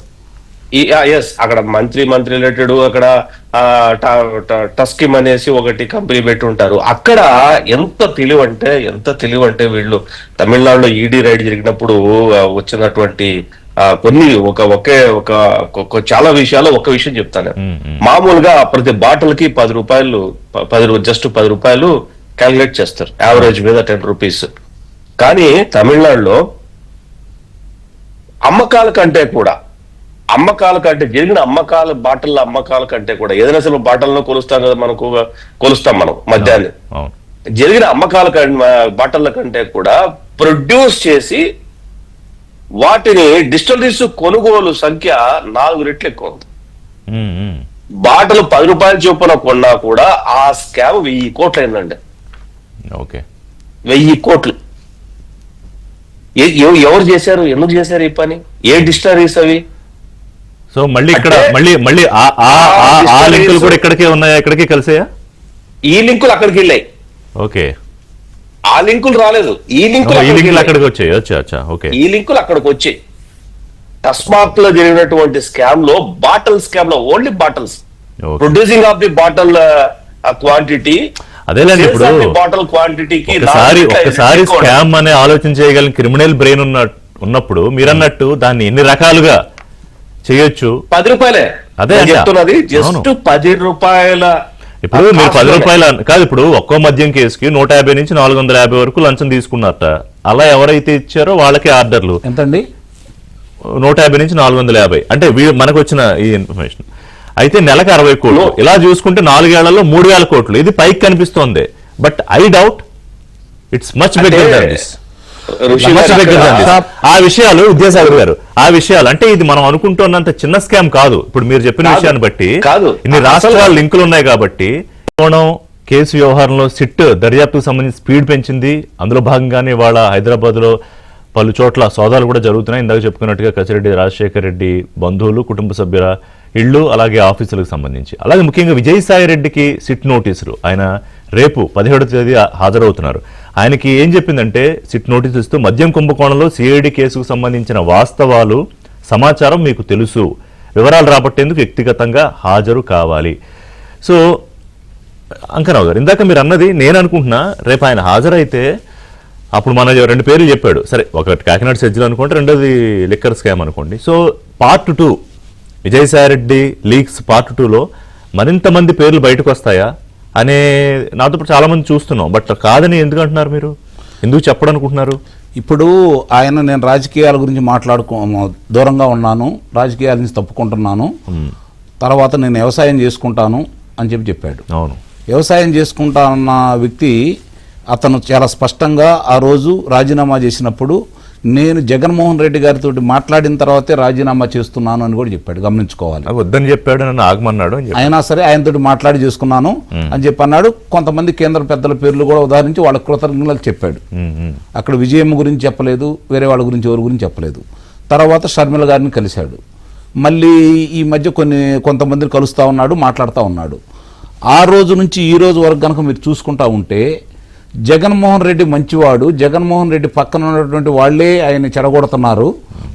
అక్కడ మంత్రి రిలేటెడ్, అక్కడ టస్కిమ్ అనేసి ఒకటి కంపెనీ పెట్టి ఉంటారు. అక్కడ ఎంత తెలివంటే వీళ్ళు తమిళనాడులో ఈడీ రైడ్ జరిగినప్పుడు వచ్చినటువంటి కొన్ని చాలా విషయాలు ఒక విషయం చెప్తాను. మామూలుగా ప్రతి బాటిల్ కి ₹10 క్యాలిక్యులేట్ చేస్తారు, యావరేజ్ మీద ₹10. కానీ తమిళనాడులో అమ్మకాల కంటే జరిగిన బాటిల్ అమ్మకాల కంటే కూడా, ఏదైనా సరే బాటిల్లో కొలుస్తాం కదా, కొలుస్తాం మనం మద్యాన్ని, జరిగిన బాటిల్ల కంటే కూడా ప్రొడ్యూస్ చేసి వాటిని డిస్టిలరీస్ కొనుగోలు సంఖ్య 4 రెట్లు ఎక్కువ ఉంది. బాటలు ₹10 చొప్పున కొన్నా కూడా ఆ స్కామ్ 1000 కోట్లు అయిందండి. 1000 కోట్లు. ఎవరు చేశారు, ఎందుకు చేశారు ఈ పని, ఏ డిస్టిలరీస్ అవి? సో మళ్ళీ ఇక్కడ మళ్ళీ ఆ లింకులు కూడా ఇక్కడికే ఉన్నాయా, ఇక్కడికే కలిసాయా? ఈ లింకులు అక్కడికి వెళ్ళాయి, ఓకే, ఆ లింకులు రాలేదు. ఈ లింకులు అక్కడికి వచ్చాయి. అచ్చా, ఓకే. ఈ లింకులు అక్కడికి వచ్చాయి. టస్మార్క్ లో జరిగినటువంటి స్కామ్ లో బాటిల్ స్కామ్ లో only bottles, producing of the bottle quantity, అదేలేండి. ఇప్పుడు బాటిల్ క్వాంటిటీకి ఒక్కసారి స్కామ్ అనే ఆలోచన చేయగలిగిన క్రిమినల్ బ్రెయిన్ ఉన్నప్పుడు మీరన్నట్టు దాన్ని ఎన్ని రకాలుగా చేయొచ్చు. 10 రూపాయలే అదే చెప్తున్నది, జస్ట్ 10 రూపాయల. ఇప్పుడు మీరు 10 రూపాయల కాదు, ఇప్పుడు ఒక్కో మద్యం కేసుకి 150 నుంచి 450 వరకు లంచం తీసుకున్నారట. అలా ఎవరైతే ఇచ్చారో వాళ్ళకి ఆర్డర్లు ఎంతండి? 150 నుంచి 450. అంటే మనకు వచ్చిన ఈ ఇన్ఫర్మేషన్ అయితే నెలకు 60 కోట్లు. ఇలా చూసుకుంటే 4 ఏళ్లలో 3000 కోట్లు. ఇది పైకి కనిపిస్తోంది, but I doubt it's much better than this. ఆ విషయాలు విద్యాసాగర్ గారు, ఆ విషయాలు అంటే ఇది మనం అనుకుంటున్నంత చిన్న స్కామ్ కాదు. ఇప్పుడు మీరు చెప్పిన విషయాన్ని బట్టి ఇన్ని రాష్ట్రాల లింకులు ఉన్నాయి కాబట్టి కేసు వ్యవహారంలో సిట్ దర్యాప్తుకు సంబంధించి స్పీడ్ పెంచింది. అందులో భాగంగానే వాళ్ళ హైదరాబాద్ లో పలు చోట్ల సోదాలు కూడా జరుగుతున్నాయి. ఇందాక చెప్పుకున్నట్టుగా కసిరెడ్డి రాజశేఖర్ రెడ్డి బంధువులు, కుటుంబ సభ్యుల ఇళ్లు, అలాగే ఆఫీసులకు సంబంధించి, అలాగే ముఖ్యంగా విజయసాయి రెడ్డికి సిట్ నోటీసులు. ఆయన రేపు 17వ తేదీ హాజరవుతున్నారు. ఆయనకి ఏం చెప్పిందంటే సిట్ నోటీసు ఇస్తూ మద్యం కుంభకోణంలో సిఐడి కేసుకు సంబంధించిన వాస్తవాలు, సమాచారం మీకు తెలుసు, వివరాలు రాబట్టేందుకు వ్యక్తిగతంగా హాజరు కావాలి. సో అంకరావు గారు, ఇందాక మీరు అన్నది నేను అనుకుంటున్నా, రేపు ఆయన హాజరైతే అప్పుడు మన 2 పేర్లు చెప్పాడు. సరే, ఒకటి కాకినాడ సెజ్జలు అనుకోండి, రెండోది లిక్కర్ స్కామ్ అనుకోండి. So part 2 Vijayasai Reddy leaks part 2లో మరింత మంది పేర్లు బయటకు వస్తాయా అనే నాతో చాలా మంది చూస్తున్నాం. బట్ కాదని ఎందుకు అంటున్నారు మీరు? ఎందుకు చెప్పడనుకుంటున్నారు? ఇప్పుడు ఆయన నేను రాజకీయాల గురించి దూరంగా ఉన్నాను, రాజకీయాల నుంచి తప్పుకుంటున్నాను, తర్వాత నేను వ్యవసాయం చేసుకుంటాను అని చెప్పాడు. అవును, వ్యవసాయం చేసుకుంటా అన్న వ్యక్తి అతను చాలా స్పష్టంగా ఆ రోజు రాజీనామా చేసినప్పుడు నేను జగన్మోహన్ రెడ్డి గారితో మాట్లాడిన తర్వాతే రాజీనామా చేస్తున్నాను అని కూడా చెప్పాడు. గమనించుకోవాలి. వద్దని చెప్పాడు, నన్ను ఆగమన్నాడు. అయినా సరే ఆయనతో మాట్లాడి చేసుకున్నాను అని చెప్పి అన్నాడు. కొంతమంది కేంద్ర పెద్దల పేర్లు కూడా ఉదాహరించి వాళ్ళ కృతజ్ఞతలు చెప్పాడు. అక్కడ విజయమ్మ గురించి చెప్పలేదు, వేరే వాళ్ళ గురించి ఎవరి గురించి చెప్పలేదు. తర్వాత షర్మిల గారిని కలిశాడు. మళ్ళీ ఈ మధ్య కొంతమందిని కలుస్తూ ఉన్నాడు, మాట్లాడుతూ ఉన్నాడు. ఆ రోజు నుంచి ఈ రోజు వరకు కనుక మీరు చూసుకుంటా ఉంటే జగన్మోహన్ రెడ్డి మంచివాడు, జగన్మోహన్ రెడ్డి పక్కన ఉన్నటువంటి వాళ్లే ఆయన చెడగొడుతున్నారు,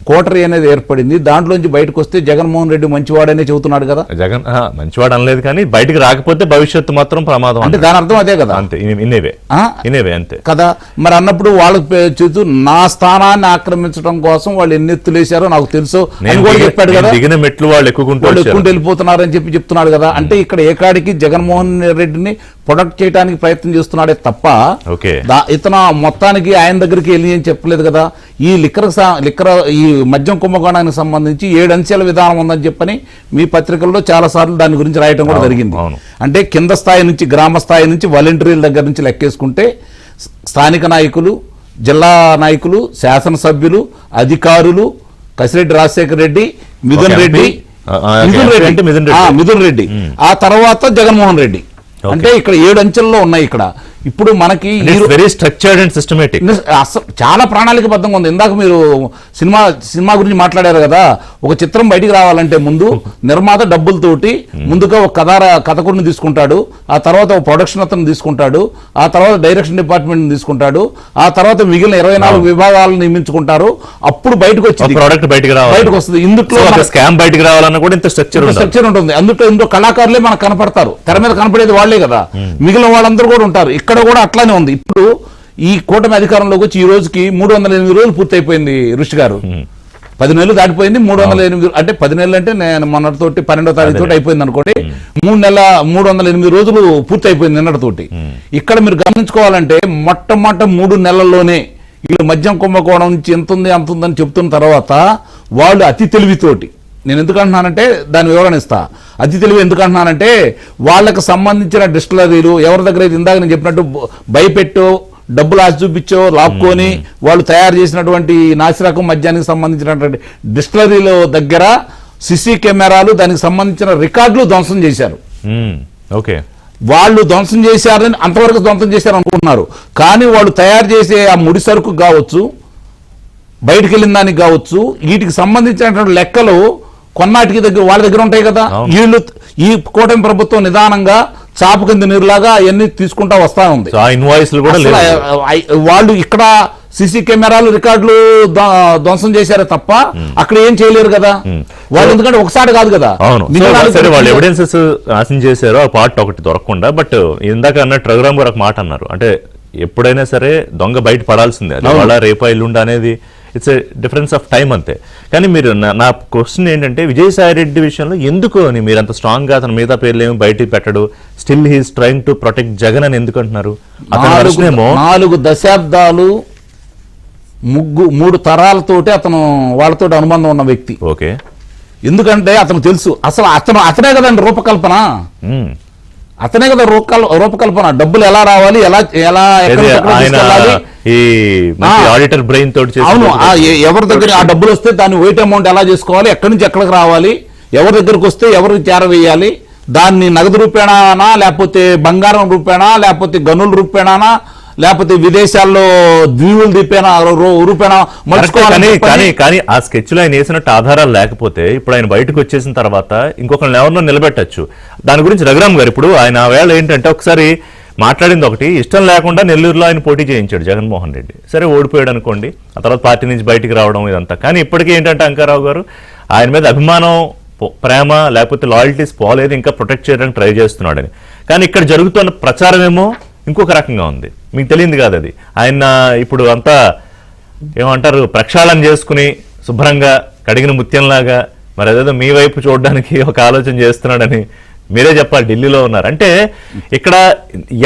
కోటరీ అనేది ఏర్పడింది, దాంట్లోంచి బయటకు వస్తే జగన్మోహన్ రెడ్డి మంచివాడనే చెబుతున్నాడు కదా. జగన్ మంచివాడు అనలేదు, కానీ బయటకు రాకపోతే భవిష్యత్తు మాత్రం ప్రమాదం అంటే దాని అర్థం అదే కదా. అంతే, ఇనేవే అంతే కదా. మరి అన్నప్పుడు వాళ్ళకి చూస్తూ నా స్థానాన్ని ఆక్రమించడం కోసం వాళ్ళు ఎన్ని ఎత్తులేశారో నాకు తెలుసు అని కూడా చెప్పాడు కదా. దిగిన మెట్లు వాళ్ళు ఎక్కుంటూ వెళ్ళిపోతున్నారని చెప్తున్నాడు కదా. అంటే ఇక్కడ ఏకాడికి జగన్మోహన్ రెడ్డిని ప్రొడక్ట్ చేయడానికి ప్రయత్నం చేస్తున్నాడే తప్ప ఇతను మొత్తానికి ఆయన దగ్గరికి వెళ్ళి అని చెప్పలేదు కదా. ఈ ఈ మద్యం కుంభకోణానికి సంబంధించి 7 అంచెల విధానం ఉందని చెప్పని మీ పత్రికల్లో చాలా సార్లు దాని గురించి రాయటం కూడా జరిగింది. అంటే కింద స్థాయి నుంచి, గ్రామ స్థాయి నుంచి, వాలంటీర్ల దగ్గర నుంచి లెక్కేసుకుంటే స్థానిక నాయకులు, జిల్లా నాయకులు, శాసనసభ్యులు, అధికారులు, కసిరెడ్డి రాజశేఖర్ రెడ్డి, మిథున్ రెడ్డి, ఆ తర్వాత జగన్మోహన్ రెడ్డి. అంటే ఇక్కడ 7 అంచెల్లో ఉన్నాయి. ఇక్కడ ఇప్పుడు మనకి వెరీ స్ట్రక్చర్డ్ అండ్ సిస్టమేటిక్, చాలా ప్రణాళికబద్ధంగా ఉంది. ఇందాక మీరు సినిమా గురించి మాట్లాడారు కదా. ఒక చిత్రం బయటికి రావాలంటే ముందు నిర్మాత డబ్బులతోటి ముందుగా ఒక కథకుడిని తీసుకుంటాడు, ఆ తర్వాత ఒక ప్రొడక్షన్ అతను తీసుకుంటాడు, ఆ తర్వాత డైరెక్షన్ డిపార్ట్మెంట్ తీసుకుంటాడు, ఆ తర్వాత మిగిలిన 24 విభాగాలను నియమించుకుంటారు. అప్పుడు బయటకు వచ్చి ప్రోడక్ట్ బయటకు వస్తుంది. ఇందులో స్కామ్ బయటకు రావాలన్నా కూడా ఇంత స్ట్రక్చర్ ఉంటుంది. ఇందులో కళాకారులే మనకు కనపడతారు, తెర మీద కనపడేది వాళ్లే కదా. మిగిలిన వాళ్ళందరూ కూడా ఉంటారు. ఇక్కడ కూడా అట్లానే ఉంది. ఇప్పుడు ఈ కూటమి అధికారంలోకి వచ్చి ఈ రోజుకి 308 రోజులు పూర్తయిపోయింది. ఋషి గారు 10 నెలలు దాటిపోయింది. 308 అంటే 10 నెలలు అంటే నేను మొన్నటితోటి 12వ తారీఖు తోటి అయిపోయింది అనుకోండి. 308 రోజులు పూర్తి అయిపోయింది నిన్నటితోటి. ఇక్కడ మీరు గమనించుకోవాలంటే మొట్టమొదట 3 నెలల్లోనే వీళ్ళు మద్యం కుంభకోణం నుంచి ఎంతుంది అంతుందని చెప్తున్న తర్వాత వాళ్ళు అతి తెలివితోటి, నేను ఎందుకు అంటున్నానంటే దాని వివరణ ఇస్తా. అతి తెలివి ఎందుకు అంటున్నానంటే వాళ్ళకు సంబంధించిన డిస్టిలరీలు ఎవరి దగ్గర అయితే ఇందాక నేను చెప్పినట్టు భయపెట్టో, డబ్బులు ఆశ చూపించో, లాక్కొని వాళ్ళు తయారు చేసినటువంటి నాసిరకం మద్యానికి సంబంధించినటువంటి డిస్టిలరీల దగ్గర సిసి కెమెరాలు, దానికి సంబంధించిన రికార్డులు ధ్వంసం చేశారు. ఓకే, వాళ్ళు ధ్వంసం చేశారని అంతవరకు ధ్వంసం చేశారు అనుకుంటున్నారు. కానీ వాళ్ళు తయారు చేసే ఆ ముడి సరుకు కావచ్చు, బయటకు వెళ్ళిన దానికి కావచ్చు, వీటికి సంబంధించినటువంటి లెక్కలు కొన్నాటికి వాళ్ళ దగ్గర ఉంటాయి కదా. వీళ్ళు ఈ కూటమి ప్రభుత్వం నిదానంగా చాప కింద నీరులాగా అవన్నీ తీసుకుంటా వస్తా ఉంది. సో ఆ ఇన్వాయిస్లు కూడా అసలు లేవు. వాళ్ళు ఇక్కడ సీసీ కెమెరాలు రికార్డులు ధ్వంసం చేశారే తప్ప అక్కడ ఏం చేయలేరు కదా వాళ్ళు, ఎందుకంటే ఒకసారి కాదు కదా. అవును, సరే వాళ్ళు ఎవిడెన్సెస్ నాశనం చేశారు, ఆ పార్ట్ ఒకటి దొరకకుండా. బట్ ఇందాక అన్నట్టు రఘురామ్ గారు ఒక మాట అన్నారు, అంటే ఎప్పుడైనా సరే దొంగ బయట పడాల్సిందే, అది వాళ్ళ రేపా ఎల్లుండి అనేది it's a difference of time అంతే. కానీ మీరు నా క్వశ్చన్ ఏంటంటే విజయసాయి రెడ్డి విషయంలో ఎందుకు అని మీరు అంత స్ట్రాంగ్ గా అతని మిగతా పేర్లు ఏమి బయటికి పెట్టడు, still he's trying to protect Jagan అని ఎందుకు అంటున్నారు? అతని version ఏమో 4 దశాబ్దాలు 3 తరాలతోటి అతను వాళ్ళతో అనుబంధం ఉన్న వ్యక్తి. ఓకే, ఎందుకంటే అతను తెలుసు అసలు అతనే కదండి రూపకల్పన, అతనే కదా రూపకల్పన. డబ్బులు ఎలా రావాలి, ఎలా ఎక్కడి నుంచి ఎక్కడికి తీసుకెళ్ళాలి. ఈ ఆడిటర్ బ్రెయిన్ తోటి అవును, ఎవరి దగ్గర ఆ డబ్బులు వస్తే దాన్ని వెయిట్ అమౌంట్ ఎలా చేసుకోవాలి, ఎక్కడి నుంచి ఎక్కడికి రావాలి, ఎవరి దగ్గరకు వస్తే ఎవరికి చేరవేయాలి, దాన్ని నగదు రూపేణానా లేకపోతే బంగారం రూపేణా లేకపోతే గనుల రూపేణానా లేకపోతే విదేశాల్లో ద్వీవులు రూపేణా కానీ ఆ స్కెచ్ లో ఆయన వేసినట్టు ఆధారాలు లేకపోతే ఇప్పుడు ఆయన బయటకు వచ్చేసిన తర్వాత ఇంకొకరిని ఎవరినో నిలబెట్టచ్చు. దాని గురించి రఘురామ్ గారు ఇప్పుడు ఆయన వేళ ఏంటంటే ఒకసారి మాట్లాడింది ఒకటి, ఇష్టం లేకుండా నెల్లూరులో ఆయన పోటీ చేయించాడు జగన్మోహన్ రెడ్డి, సరే ఓడిపోయాడు అనుకోండి, ఆ తర్వాత పార్టీ నుంచి బయటికి రావడం ఇదంతా. కానీ ఇప్పటికీ ఏంటంటే అంకారావు గారు ఆయన మీద అభిమానం, ప్రేమ లేకపోతే లాయల్టీస్ పోలేదు, ఇంకా ప్రొటెక్ట్ చేయడానికి ట్రై చేస్తున్నాడని. కానీ ఇక్కడ జరుగుతున్న ప్రచారం ఏమో ఇంకొక రకంగా ఉంది, మీకు తెలియంది కాదు అది. ఆయన ఇప్పుడు అంతా ఏమంటారు ప్రక్షాళన చేసుకుని శుభ్రంగా కడిగిన ముత్యంలాగా మరి అదేదో మీ వైపు చూడడానికి ఒక ఆలోచన చేస్తున్నాడని మీరే చెప్పాలి. ఢిల్లీలో ఉన్నారు అంటే ఇక్కడ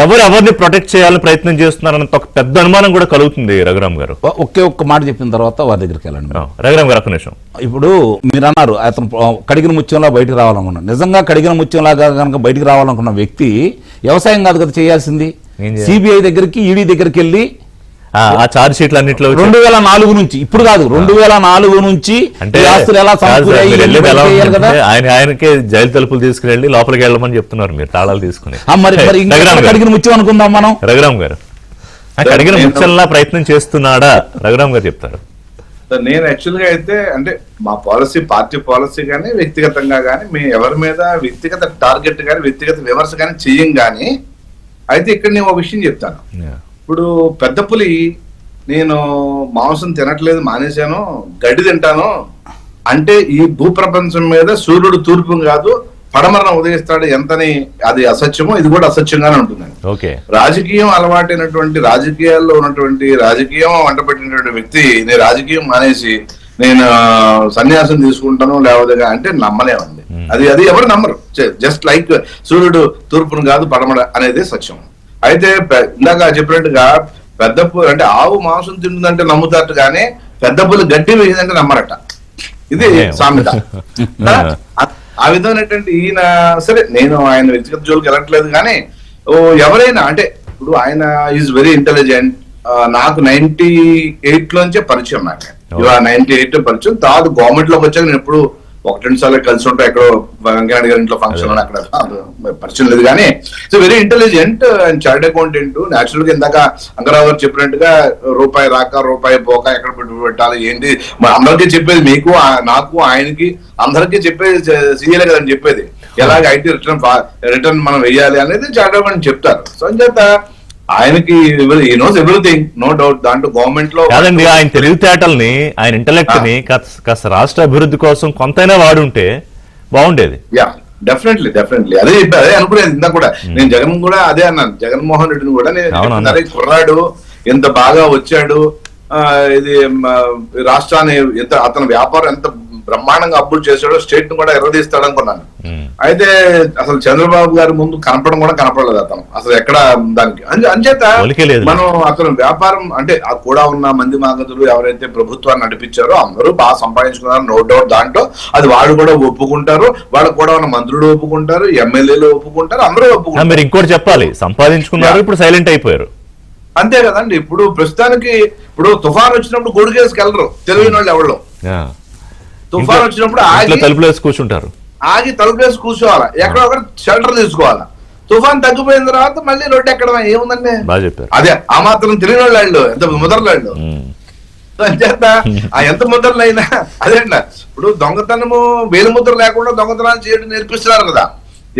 ఎవరిని ప్రొటెక్ట్ చేయాలని ప్రయత్నం చేస్తున్నారన్న ఒక పెద్ద అనుమానం కూడా కలుగుతుంది. రఘురామ్ గారు ఒక్క మాట చెప్పిన తర్వాత వారి దగ్గరికి వెళ్ళండి. రఘురామ్ గారు ఒక్క నిమిషం. ఇప్పుడు మీరు అన్నారు అతను కడిగిన ముత్యంలా బయటకు రావాలనుకున్నాను. నిజంగా కడిగిన ముత్యంలాగా కనుక బయటకు రావాలనుకున్న వ్యక్తి వ్యవసాయం కాదు కదా చేయాల్సింది, సిబిఐ దగ్గరికి ఈడీ దగ్గరికి వెళ్ళి ఆ చార్జ్ షీట్లు అన్నింటిలో 2004 నుంచి ఇప్పుడు కాదు 2004 నుంచి అంటే కదా ఆయనకే జైలు తలుపులు తీసుకుని లోపలికి వెళ్ళమని చెప్తున్నారు మీరు తాళాలు తీసుకుని. కడిగిన ముత్యం అనుకుందాం మనం. రఘురామ్ గారు కడిగిన ముత్యంలా ప్రయత్నం చేస్తున్నాడా? రఘురామ్ గారు చెప్తారు. నేను యాక్చువల్ గా అయితే అంటే మా పాలసీ, పార్టీ పాలసీ కానీ వ్యక్తిగతంగా కానీ మేము ఎవరి మీద వ్యక్తిగత టార్గెట్ కానీ వ్యక్తిగత విమర్శ కానీ చెయ్యం. కానీ అయితే ఇక్కడ నేను ఒక విషయం చెప్తాను. ఇప్పుడు పెద్ద పులి నేను మాంసం తినట్లేదు మానేశాను, గడ్డి తింటాను అంటే ఈ భూప్రపంచం మీద సూర్యుడు తూర్పు కాదు పడమరణ ఉదయిస్తాడు ఎంతని అది అసత్యమో ఇది కూడా అసత్యంగానే ఉంటుందండి. రాజకీయం అలవాటైనటువంటి రాజకీయాల్లో ఉన్నటువంటి రాజకీయం వంట పెట్టినటువంటి వ్యక్తి నేను రాజకీయం మానేసి నేను సన్యాసం తీసుకుంటాను లేకపోతే అంటే నమ్మలేమండి. అది ఎవరు నమ్మరు. జస్ట్ లైక్ సూర్యుడు తూర్పును కాదు పడమర అనేది సత్యం. అయితే ఇందాక చెప్పినట్టుగా పెద్ద పులి అంటే ఆవు మాంసం తింటుందంటే నమ్ముతారట కానీ పెద్ద పులి గడ్డి వేసిందంటే నమ్మరట. ఇది సామెత. ఆ విధమైనటువంటి ఈయన సరే నేను ఆయన వ్యక్తిగత జోలికి వెళ్ళట్లేదు కానీ ఎవరైనా అంటే ఇప్పుడు ఆయన ఈజ్ వెరీ ఇంటెలిజెంట్. నాకు 98 లోంచే పరిచయం, నాకు 98 పరిచయం. తర్వాత గవర్నమెంట్ లోకి వచ్చాక నేను ఎప్పుడు 1-2 సార్లు కలిసి ఉంటా, ఎక్కడో వెంకయ్య గారి ఇంట్లో ఫంక్షన్ అక్కడ పరిచయం లేదు. కానీ so very intelligent and chart accountant. Natural గా ఇందాక అంకరావు గారు చెప్పినట్టుగా రూపాయి రాక రూపాయి పోక ఎక్కడ పెట్టాలి ఏంటి అందరికీ చెప్పేది, మీకు నాకు ఆయనకి అందరికీ చెప్పేది సీఏలే కదని చెప్పేది. ఎలాగ ఐటీ రిటర్న్ మనం వెయ్యాలి అనేది చార్ట్ అకౌంటెంట్ చెప్తారు. సో అంచేత ఆయనకి ఈ నోస్ ఎవ్రీథింగ్, నో డౌట్. దాంట్లో గవర్నమెంట్ లో కాదండి ఆయన తెలివితేటల్ని ఆయన ఇంటలెక్ట్ ని కాస్త రాష్ట్ర అభివృద్ధి కోసం కొంతైనా వాడుంటే బాగుండేది. యా డెఫినెట్లీ అదే చెప్పారు, అదే అనుకునేది ఇందా కూడా. నేను జగన్ కూడా అదే అన్నాను, జగన్మోహన్ రెడ్డిని కూడా నేను కుర్రాడు ఎంత బాగా వచ్చాడు, ఇది రాష్ట్రాన్ని ఎంత అతని వ్యాపారం ఎంత బ్రహ్మాండంగా అప్పులు చేశాడో స్టేట్ ను కూడా ఎర్రదీస్తాడు అనుకున్నాను. అయితే అసలు చంద్రబాబు గారి ముందు కనపడడం కూడా కనపడలేదు అతను అసలు ఎక్కడ దానికి. అంచేత మనం అతను వ్యాపారం అంటే కూడా ఉన్న మంది మాగదులు ఎవరైతే ప్రభుత్వాన్ని నడిపించారో అందరూ బాగా సంపాదించుకున్నారు, నో డౌట్. దాంట్లో అది వాడు కూడా ఒప్పుకుంటారు, వాళ్ళకు కూడా ఉన్న మంత్రులు ఒప్పుకుంటారు, ఎమ్మెల్యేలు ఒప్పుకుంటారు, అందరూ ఒప్పుకుంటారు. మీరు ఇంకోటి చెప్పాలి, సంపాదించుకున్నారు ఇప్పుడు సైలెంట్ అయిపోయారు. అంతే కదండి. ఇప్పుడు ప్రస్తుతానికి ఇప్పుడు తుఫాన్ వచ్చినప్పుడు గొడుగేసుకు వెళ్ళరు తెలియని వాళ్ళు ఎవరు. తుఫాన్ వచ్చినప్పుడు తలుపులేసి కూర్చుంటారు, ఆగి తలుపులేసి కూర్చోవాలా, ఎక్కడ ఒకటి షెల్టర్ తీసుకోవాలా. తుఫాన్ తగ్గిపోయిన తర్వాత మళ్ళీ రోడ్డు ఎక్కడ ఏముందండి. అదే ఆ మాత్రం తెలియని వాళ్ళు ఎంత ముదరలాళ్ళు. అంచేత ఆ ఎంత ముద్రలైనా అదేంట ఇప్పుడు దొంగతనము వేలు ముద్ర లేకుండా దొంగతనాలు చేయడం నేర్పిస్తున్నారు కదా,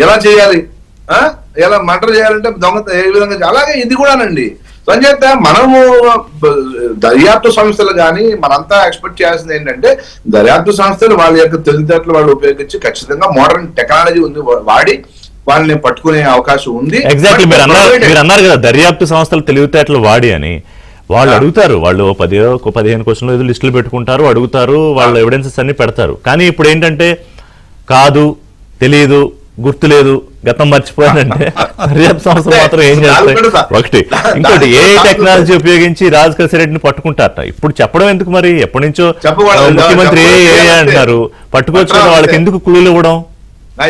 ఎలా చేయాలి ఇలా మర్డర్ చేయాలంటే దొంగ ఏ విధంగా అలాగే ఇది కూడానండి. సంచేత మనము దర్యాప్తు సంస్థలు కానీ మనంతా ఎక్స్పెక్ట్ చేయాల్సింది ఏంటంటే దర్యాప్తు సంస్థలు వాళ్ళ యొక్క తెలివితేటలు వాళ్ళు ఉపయోగించి ఖచ్చితంగా మోడర్న్ టెక్నాలజీ ఉంది వాడి వాళ్ళని పట్టుకునే అవకాశం ఉంది. ఎగ్జాక్ట్లీ మీరు అన్నారు కదా దర్యాప్తు సంస్థలు తెలివితేటలు వాడి అని. వాళ్ళు అడుగుతారు, వాళ్ళు 15 క్వశ్చన్లు ఏదో లిస్టులు పెట్టుకుంటారు, అడుగుతారు, వాళ్ళ ఎవిడెన్సెస్ అన్ని పెడతారు. కానీ ఇప్పుడు ఏంటంటే కాదు, తెలియదు, గుర్తులేదు, గతం మర్చిపోయానంటే దర్యాప్తు సంస్థలు మాత్రం ఏం చేస్తాయి? ఒకటి. ఇంకోటి ఏ టెక్నాలజీ ఉపయోగించి రాజ్ కసిరెడ్డిని పట్టుకుంటారట. ఇప్పుడు చెప్పడం ఎందుకు మరి? ఎప్పటి నుంచో ముఖ్యమంత్రి ఏ అంటున్నారు, పట్టుకొచ్చిన వాళ్ళకి ఎందుకు క్లూలు ఇవ్వడం?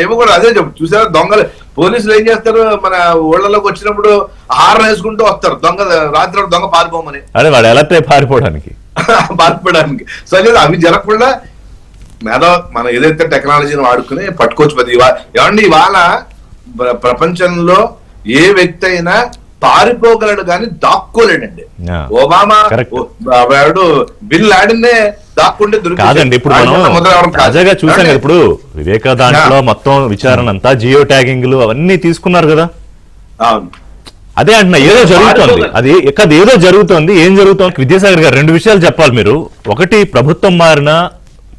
ఇవ్వకూడదు. అదే చెప్పు చూసారా, దొంగలు పోలీసులు ఏం చేస్తారు, మన ఊళ్ళలోకి వచ్చినప్పుడు హారం వేసుకుంటూ వస్తారు దొంగ రాత్రి దొంగ పారిపోమని. అదే వాడు ఎలా పారిపోవడానికి పారిపోవడానికి. సో అవి జరగకుండా మనం ఏదైతే టెక్నాలజీని వాడుకుని పట్టుకోవచ్చు. ఏమండి ఇవాళ ప్రపంచంలో ఏ వ్యక్తి అయినా పారిపోగలడు కానీ దాక్కోలేడండి. ఒబామా వాడు బిన్ లాడెన్నే దాక్కుంటే కాదండి. ఇప్పుడు మనం తాజాగా చూసాం కదా, ఇప్పుడు వివేక దాంట్లో మొత్తం విచారణ అంతా జియో ట్యాగింగ్లు అవన్నీ తీసుకున్నారు కదా. అదే అంటున్నా, ఏదో జరుగుతోంది. అది ఏదో జరుగుతోంది. ఏం జరుగుతోంది? విద్యాసాగర్ గారు 2 విషయాలు చెప్పాలి మీరు. ఒకటి, ప్రభుత్వం మారిన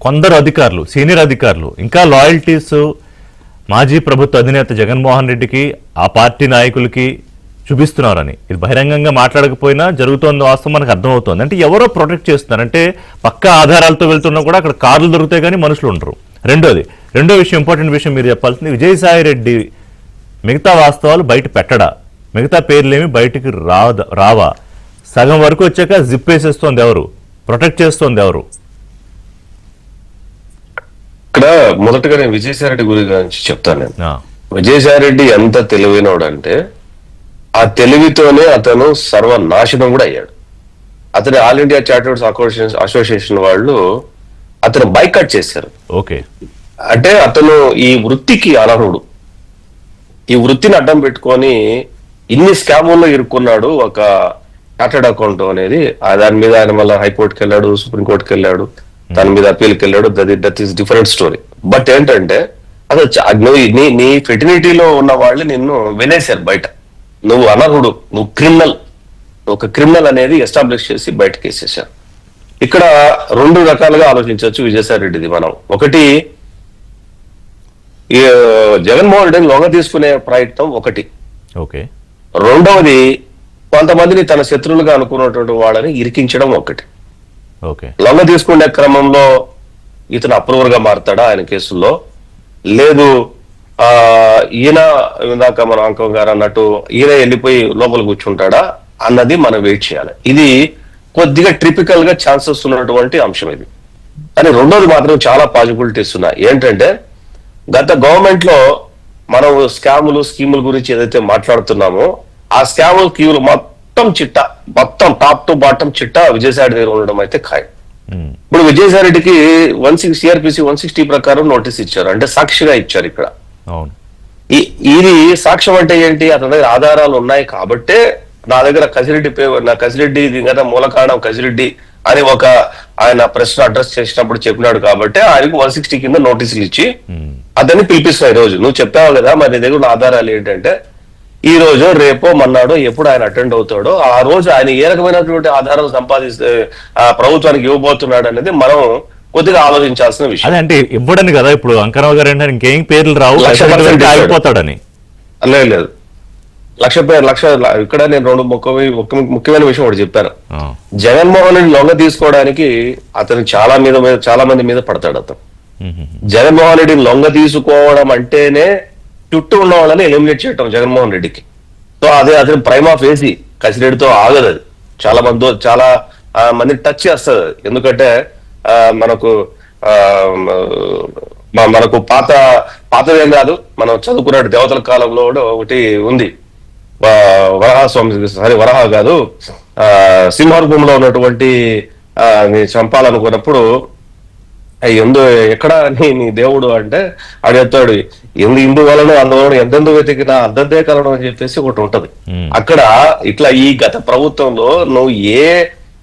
కొందరు అధికారులు, సీనియర్ అధికారులు ఇంకా లాయల్టీస్ మాజీ ప్రభుత్వ అధినేత జగన్మోహన్ రెడ్డికి ఆ పార్టీ నాయకులకి చూపిస్తున్నారని. ఇది బహిరంగంగా మాట్లాడకపోయినా జరుగుతోంది వాస్తవం మనకు అర్థమవుతోంది. అంటే ఎవరో ప్రొటెక్ట్ చేస్తున్నారు. అంటే పక్కా ఆధారాలతో వెళ్తున్నా కూడా అక్కడ కార్లు దొరుకుతాయి కానీ మనుషులు ఉండరు. రెండో విషయం, ఇంపార్టెంట్ విషయం మీరు చెప్పాల్సింది, విజయసాయి రెడ్డి మిగతా వాస్తవాలు బయట పెట్టడా, మిగతా పేర్లేమి బయటికి రావా, సగం వరకు వచ్చాక జిప్ వేసేస్తోంది ఎవరు, ప్రొటెక్ట్ చేస్తోంది ఎవరు? ఇక్కడ మొదటగా నేను విజయసాయి రెడ్డి గురించి చెప్తాను. నేను విజయసాయి రెడ్డి ఎంత తెలివైనవాడు అంటే ఆ తెలివితోనే అతను సర్వనాశనం కూడా అయ్యాడు. అతని ఆల్ ఇండియా చార్టర్డ్ అసోసియేషన్ వాళ్ళు అతను బైకాట్ చేశారు. ఓకే, అంటే అతను ఈ వృత్తికి అనర్హుడు. ఈ వృత్తిని అడ్డం పెట్టుకొని ఇన్ని స్కాముల్లో ఇరుక్కున్నాడు ఒక చార్టర్డ్ అకౌంట్ అనేది. దాని మీద ఆయన మళ్ళీ హైకోర్టుకి వెళ్ళాడు, సుప్రీంకోర్టుకి వెళ్ళాడు, దాని మీద అప్పీల్కి వెళ్ళాడు. That is different story. But ఏంటంటే అసలు నీ ఫెటర్నిటీలో ఉన్న వాళ్ళు నిన్ను వినేశారు బయట. నువ్వు అనర్హుడు, నువ్వు క్రిమినల్, ఒక క్రిమినల్ అనేది ఎస్టాబ్లిష్ చేసి బయటకు వేసేసారు. ఇక్కడ 2 రకాలుగా ఆలోచించవచ్చు విజయసాయి రెడ్డిది. మనం ఒకటి, జగన్మోహన్ రెడ్డిని లొంగ తీసుకునే ప్రయత్నం ఒకటి. ఓకే. రెండవది, కొంతమందిని తన శత్రువులుగా అనుకున్నటువంటి వాళ్ళని ఇరికించడం ఒకటి. ఓకే. లొంగ తీసుకునే క్రమంలో ఇతను అప్రూవర్ గా మారుతాడా ఆయన కేసుల్లో, లేదు ఈయన ఇందాక మన అంకం గారు అన్నట్టు ఈయన వెళ్ళిపోయి లోపల కూర్చుంటాడా అన్నది మనం వెయిట్ చేయాలి. ఇది కొద్దిగా ట్రిపికల్ గా ఛాన్సెస్ ఉన్నటువంటి అంశం ఇది. కానీ రెండోది మాత్రం చాలా పాజిబిలిటీస్ ఉన్నాయి. ఏంటంటే గత గవర్నమెంట్ లో మనం స్కీముల గురించి ఏదైతే మాట్లాడుతున్నామో ఆ స్కీములు మొత్తం టాప్ టు బాటం చిట్టా విజయసాయి దగ్గర ఉండడం అయితే ఖాయం. ఇప్పుడు విజయసాయి రెడ్డికి 160 160 ప్రకారం నోటీస్ ఇచ్చారు, అంటే సాక్షిగా ఇచ్చారు. ఇక్కడ ఇది సాక్ష్యం అంటే ఏంటి? అతని దగ్గర ఆధారాలు ఉన్నాయి కాబట్టే నా దగ్గర కసిరెడ్డి కదా మూల కారణం కసిరెడ్డి అని ఒక ఆయన ప్రశ్న అడ్రస్ చేసినప్పుడు చెప్పినాడు కాబట్టి ఆయనకు 160 కింద నోటీసులు ఇచ్చి అతన్ని పిలిపిస్తున్నా. ఈ రోజు నువ్వు చెప్పావు కదా, మరి నీ దగ్గర ఆధారాలు ఏంటంటే ఈ రోజు రేపో మన్నాడో ఎప్పుడు ఆయన అటెండ్ అవుతాడో ఆ రోజు ఆయన ఏ రకమైనటువంటి ఆధారాలు సంపాదిస్తే ప్రభుత్వానికి ఇవ్వబోతున్నాడు అనేది మనం కొద్దిగా ఆలోచించాల్సిన విషయం. అంటే ఇవ్వడని కదా ఇప్పుడు అంకరావు గారు అంటే ఇంకేం పేర్లు రావు, ఆగిపోతాడని. లేదు, లక్ష ఇక్కడ నేను 2 ముఖ్యమైన విషయం ఒకటి చెప్పాను. జగన్మోహన్ రెడ్డి లొంగ తీసుకోవడానికి అతను చాలా మంది మీద పడతాడు. అతను జగన్మోహన్ రెడ్డిని లొంగ తీసుకోవడం అంటేనే చుట్టూ ఉన్న వాళ్ళని ఎలిమినేట్ చేయటం జగన్మోహన్ రెడ్డికి. సో అతను ప్రైమా ఫేసి కసిరెడ్డితో ఆగదు. అది చాలా మంది టచ్ చేస్తుంది. ఎందుకంటే మనకు పాతదేం కాదు, మనం చదువుకున్న దేవతల కాలంలో కూడా ఒకటి ఉంది. వరాహ కాదు, సింహరూపంలో ఉన్నటువంటి చంపాలనుకున్నప్పుడు ఎక్కడ నీ దేవుడు అంటే అడుగుతాడు, ఇందు వలన అందువలన ఎందెందుకు వెతికినా అందంతే కలడం అని చెప్పేసి ఒకటి ఉంటది. అక్కడ ఇట్లా ఈ గత ప్రభుత్వంలో నువ్వు ఏ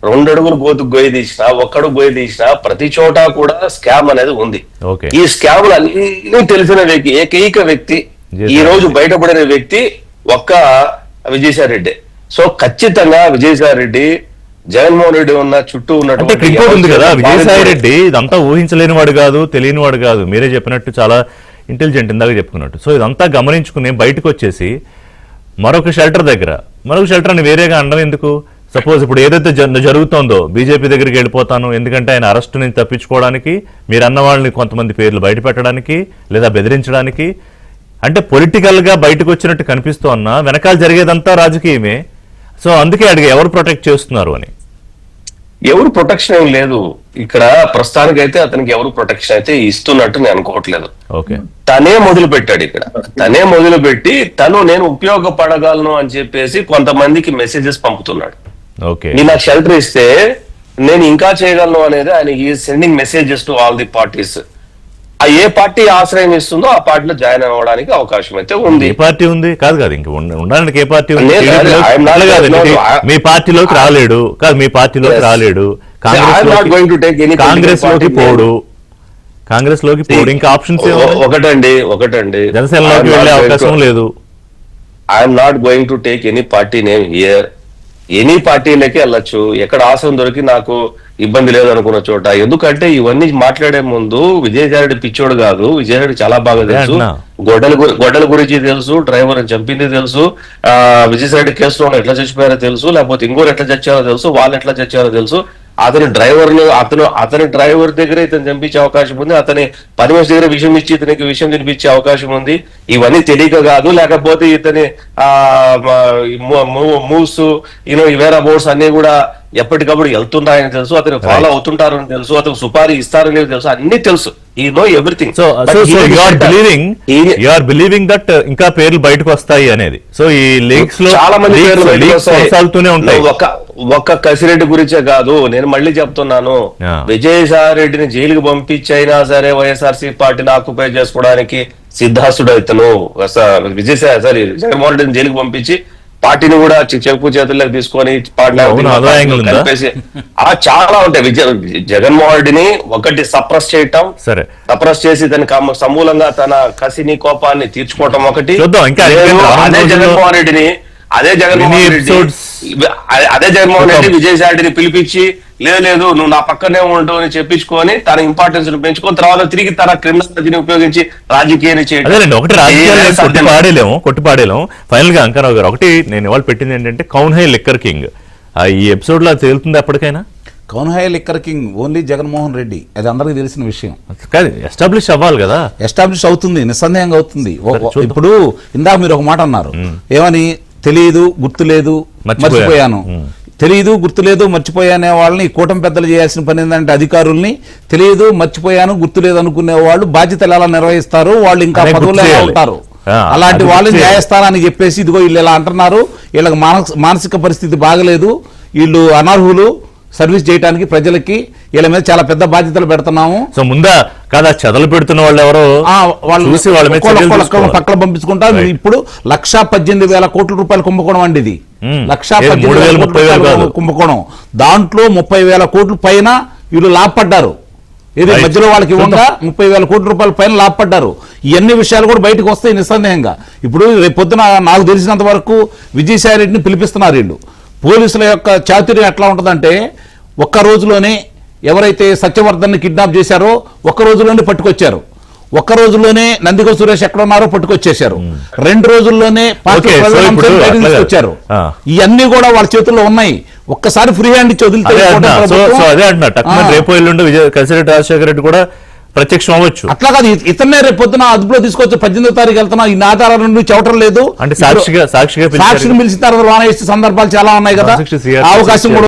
2 అడుగులు గొయ్యి తీసినా 1 అడుగు గొయ్యి తీసినా ప్రతి చోట కూడా స్కామ్ అనేది ఉంది. ఈ స్కాములు అన్ని తెలిసిన వ్యక్తి, ఏకైక వ్యక్తి ఈ రోజు బయటపడిన వ్యక్తి ఒక్క విజయసాయి రెడ్డి. సో ఖచ్చితంగా విజయసాయి రెడ్డి జగన్మోహన్ రెడ్డి ఉన్న చుట్టూ అంటే ఉన్నటువంటి ఇంకోటి ఉంది కదా, విజయసాయి రెడ్డి ఇదంతా ఊహించలేని వాడు కాదు, తెలియని వాడు కాదు, మీరే చెప్పినట్టు చాలా ఇంటెలిజెంట్ ఇందాక చెప్పుకున్నట్టు. సో ఇదంతా గమనించుకుని బయటకు వచ్చేసి మరొక షెల్టర్ దగ్గర మరొక షెల్టర్ అని వేరేగా అనడం ఎందుకు? సపోజ్ ఇప్పుడు ఏదైతే జరుగుతోందో బీజేపీ దగ్గరికి వెళ్ళిపోతాను, ఎందుకంటే ఆయన అరెస్ట్ నుంచి తప్పించుకోవడానికి, మీరు అన్న వాళ్ళని కొంతమంది పేర్లు బయట పెట్టడానికి లేదా బెదిరించడానికి, అంటే పొలిటికల్ గా బయటకు వచ్చినట్టు కనిపిస్తూ అన్నా వెనకాల జరిగేదంతా రాజకీయమే. సో అందుకే అడిగి ఎవరు ప్రొటెక్ట్ చేస్తున్నారు అని. ఎవరు ప్రొటెక్షన్ ఏం లేదు ఇక్కడ ప్రస్తుతానికి అయితే, అతనికి ఎవరు ప్రొటెక్షన్ అయితే ఇస్తున్నట్టు నేను అనుకోవట్లేదు. ఓకే, తనే మొదలు పెట్టాడు ఇక్కడ, తనే మొదలు పెట్టి నేను ఉపయోగపడగలను అని చెప్పేసి కొంతమందికి మెసేజెస్ పంపుతున్నాడు. ఓకే, నేను నాకు షెల్టర్ ఇస్తే నేను ఇంకా చేయగలను అనేది ఆయన ఈ sending messages to all the parties. ఆ ఏ పార్టీ ఆశ్రయం ఇస్తుందో ఆ పార్టీలో జాయిన్ అవ్వడానికి అవకాశం అయితే ఉంది. ఏ పార్టీ ఉంది కాదు కాదు, ఇంక ఉండడానికి ఏ పార్టీ ఉంది? లేదు, లేదు, I am not- కాదు, మీ పార్టీలోకి రాలేడు కాదు, మీ పార్టీలోకి రాలేడు, I am not going to take any Congress లోకి political పోడు, కాంగ్రెస్ లోకి పోడు, ఇంకా ఆప్షన్స్ ఒకటండి జనసేనలోకి వెళ్ళే అవకాశం లేదు. I'm not going to take any party name here. Any పార్టీలకి వెళ్ళొచ్చు, ఎక్కడ ఆశయం దొరికి నాకు ఇబ్బంది లేదు అనుకున్న చోట. ఎందుకంటే ఇవన్నీ మాట్లాడే ముందు విజయసాయి రెడ్డి పిచ్చోడు కాదు, విజయసాయి రెడ్డి చాలా బాగా తెలుసు. గొడ్డల గురించి తెలుసు, డ్రైవర్ చంపింది తెలుసు, విజయసాయి రెడ్డి కేసులో ఎట్లా చచ్చిపోయారో తెలుసు, లేకపోతే ఇంకోరు ఎట్లా చచ్చారో తెలుసు, వాళ్ళు ఎట్లా చచ్చారో తెలుసు. అతని డ్రైవర్ దగ్గర ఇతను చంపించే అవకాశం ఉంది, అతని పని మనిషి దగ్గర విషయం ఇచ్చి ఇతనికి విషయం తినిపించే అవకాశం ఉంది. ఇవన్నీ తెలియక కాదు, లేకపోతే ఇతని మూవ్స్ వేరే బోర్డ్స్ అన్ని కూడా ఎప్పటికప్పుడు వెళ్తున్నాయని తెలుసు, అతను ఫాలో అవుతుంటారని తెలుసు, అతను సుపారీ ఇస్తారని తెలుసు, అన్ని తెలుసు. ఈ know everything. So you are believing that ఇంకా పేర్లు బయటకు వస్తాయి అనేది. సో ఈ లీక్స్ లో చాలా మంది పేర్లు కొనసాగుతూనే ఉంటాయి. ఒక్క కసిరెడ్డి గురించే కాదు, నేను మళ్ళీ చెప్తున్నాను, విజయసాయి రెడ్డిని జైలుకి పంపించైనా సరే వైఎస్ఆర్సీ పార్టీని ఆక్యుపై చేసుకోవడానికి సిద్ధాస్తుడు ఇతను. జగన్మోహన్ రెడ్డిని జైలుకి పంపించి పార్టీని కూడా చెప్పు చేతుల్లోకి తీసుకొని కలిపేసి చాలా ఉంటాయి. జగన్మోహన్ రెడ్డిని ఒకటి సప్రెస్ చేయటం, సప్రెస్ చేసి దాని సమూలంగా తన కసిని కోపాన్ని తీర్చుకోవటం ఒకటి. అదే జగన్మోహన్ రెడ్డి విజయసాయి రెడ్డిని పిలిపించి లేదు నువ్వు నా పక్కనే ఉండు అని చెప్పించుకొని తన ఇంపార్టెన్స్ పెంచుకొని తర్వాత తిరిగి తన క్రిమినాలజీని ఉపయోగించి రాజకీయాన్ని చేయడం. ఒకటి కొట్టిపాడేలేము. ఫైనల్ గా అంకరావు గారు, ఒకటి నేను ఇవాళ పెట్టింది ఏంటంటే కౌన్హై లిక్కర్ కింగ్ ఈ ఎపిసోడ్ లో తేలుతుంది ఎప్పటికైనా. కౌన్హై liquor king only Jaganmohan Reddy, అది అందరికీ తెలిసిన విషయం. కాదు, ఎస్టాబ్లిష్ అవ్వాలి కదా. ఎస్టాబ్లిష్ అవుతుంది, నిస్సందేహంగా అవుతుంది. ఇప్పుడు ఇందాక మీరు ఒక మాట అన్నారు, ఏమని తెలియదు గుర్తులేదు మర్చిపోయాను. తెలియదు గుర్తులేదు మర్చిపోయానే వాళ్ళని కూటమి పెద్దలు చేయాల్సిన పని ఏంటంటే అధికారుల్ని తెలియదు మర్చిపోయాను గుర్తులేదు అనుకునే వాళ్ళు బాధ్యతలు ఎలా నిర్వహిస్తారు, వాళ్ళు ఇంకా పదవులు ఎలా ఉంటారు, అలాంటి వాళ్ళు న్యాయస్థానానికి చెప్పేసి ఇదిగో వీళ్ళు ఇలా అంటున్నారు, వీళ్ళకి మానసిక పరిస్థితి బాగలేదు, వీళ్ళు అనర్హులు సర్వీస్ చేయడానికి ప్రజలకి, వీళ్ళ మీద చాలా పెద్ద బాధ్యతలు పెడుతున్నాము. సో ముందా కాదా చెదలు పెడుతున్న వాళ్ళు ఎవరో పక్కన పంపించుకుంటారు. ఇప్పుడు 1,18,000 కోట్ల రూపాయలు కుంభకోణం అండి ఇది. 1,18,000 కుంభకోణం, దాంట్లో 30,000 కోట్ల పైన వీళ్ళు లాభపడ్డారు. ఏది మధ్యలో వాళ్ళకి ఇవ్వగా 30,000 కోట్ల రూపాయల పైన లాభపడ్డారు. ఇవన్నీ విషయాలు కూడా బయటకు వస్తాయి నిస్సందేహంగా. ఇప్పుడు రేపు పొద్దున నాకు తెలిసినంత వరకు విజయసాయి రెడ్డిని పిలిపిస్తున్నారు వీళ్ళు. పోలీసుల యొక్క చాతుర్యం ఎట్లా ఉంటుందంటే, ఒక్క రోజులోనే ఎవరైతే సత్యవర్ధన్ని కిడ్నాప్ చేశారో ఒక్క రోజులోనే పట్టుకొచ్చారు, ఒక్క రోజులోనే నందిగో సురేష్ ఎక్కడ ఉన్నారో పట్టుకొచ్చేశారు, 2 రోజుల్లోనే వచ్చారు. ఇవన్నీ కూడా వాళ్ళ చేతుల్లో ఉన్నాయి. ఒక్కసారి ఫ్రీ హ్యాండ్ ఇచ్చి వదిలితే రేపు ఎల్లుండి కసిరెడ్డి రాజశేఖర రెడ్డి కూడా ప్రత్యక్షం అవ్వచ్చు. అట్లా కాదు, ఇతన్నే రేపు పొద్దున అదుపులో తీసుకొచ్చి 18వ తారీఖు వెళ్తున్నా, ఈ ఆధారాల నుండి చవటం లేదు అంటే సాక్షిగా పిలిచిన తర్వాత లోన వేసే సందర్భాలు చాలా ఉన్నాయి కదా, అవకాశం కూడా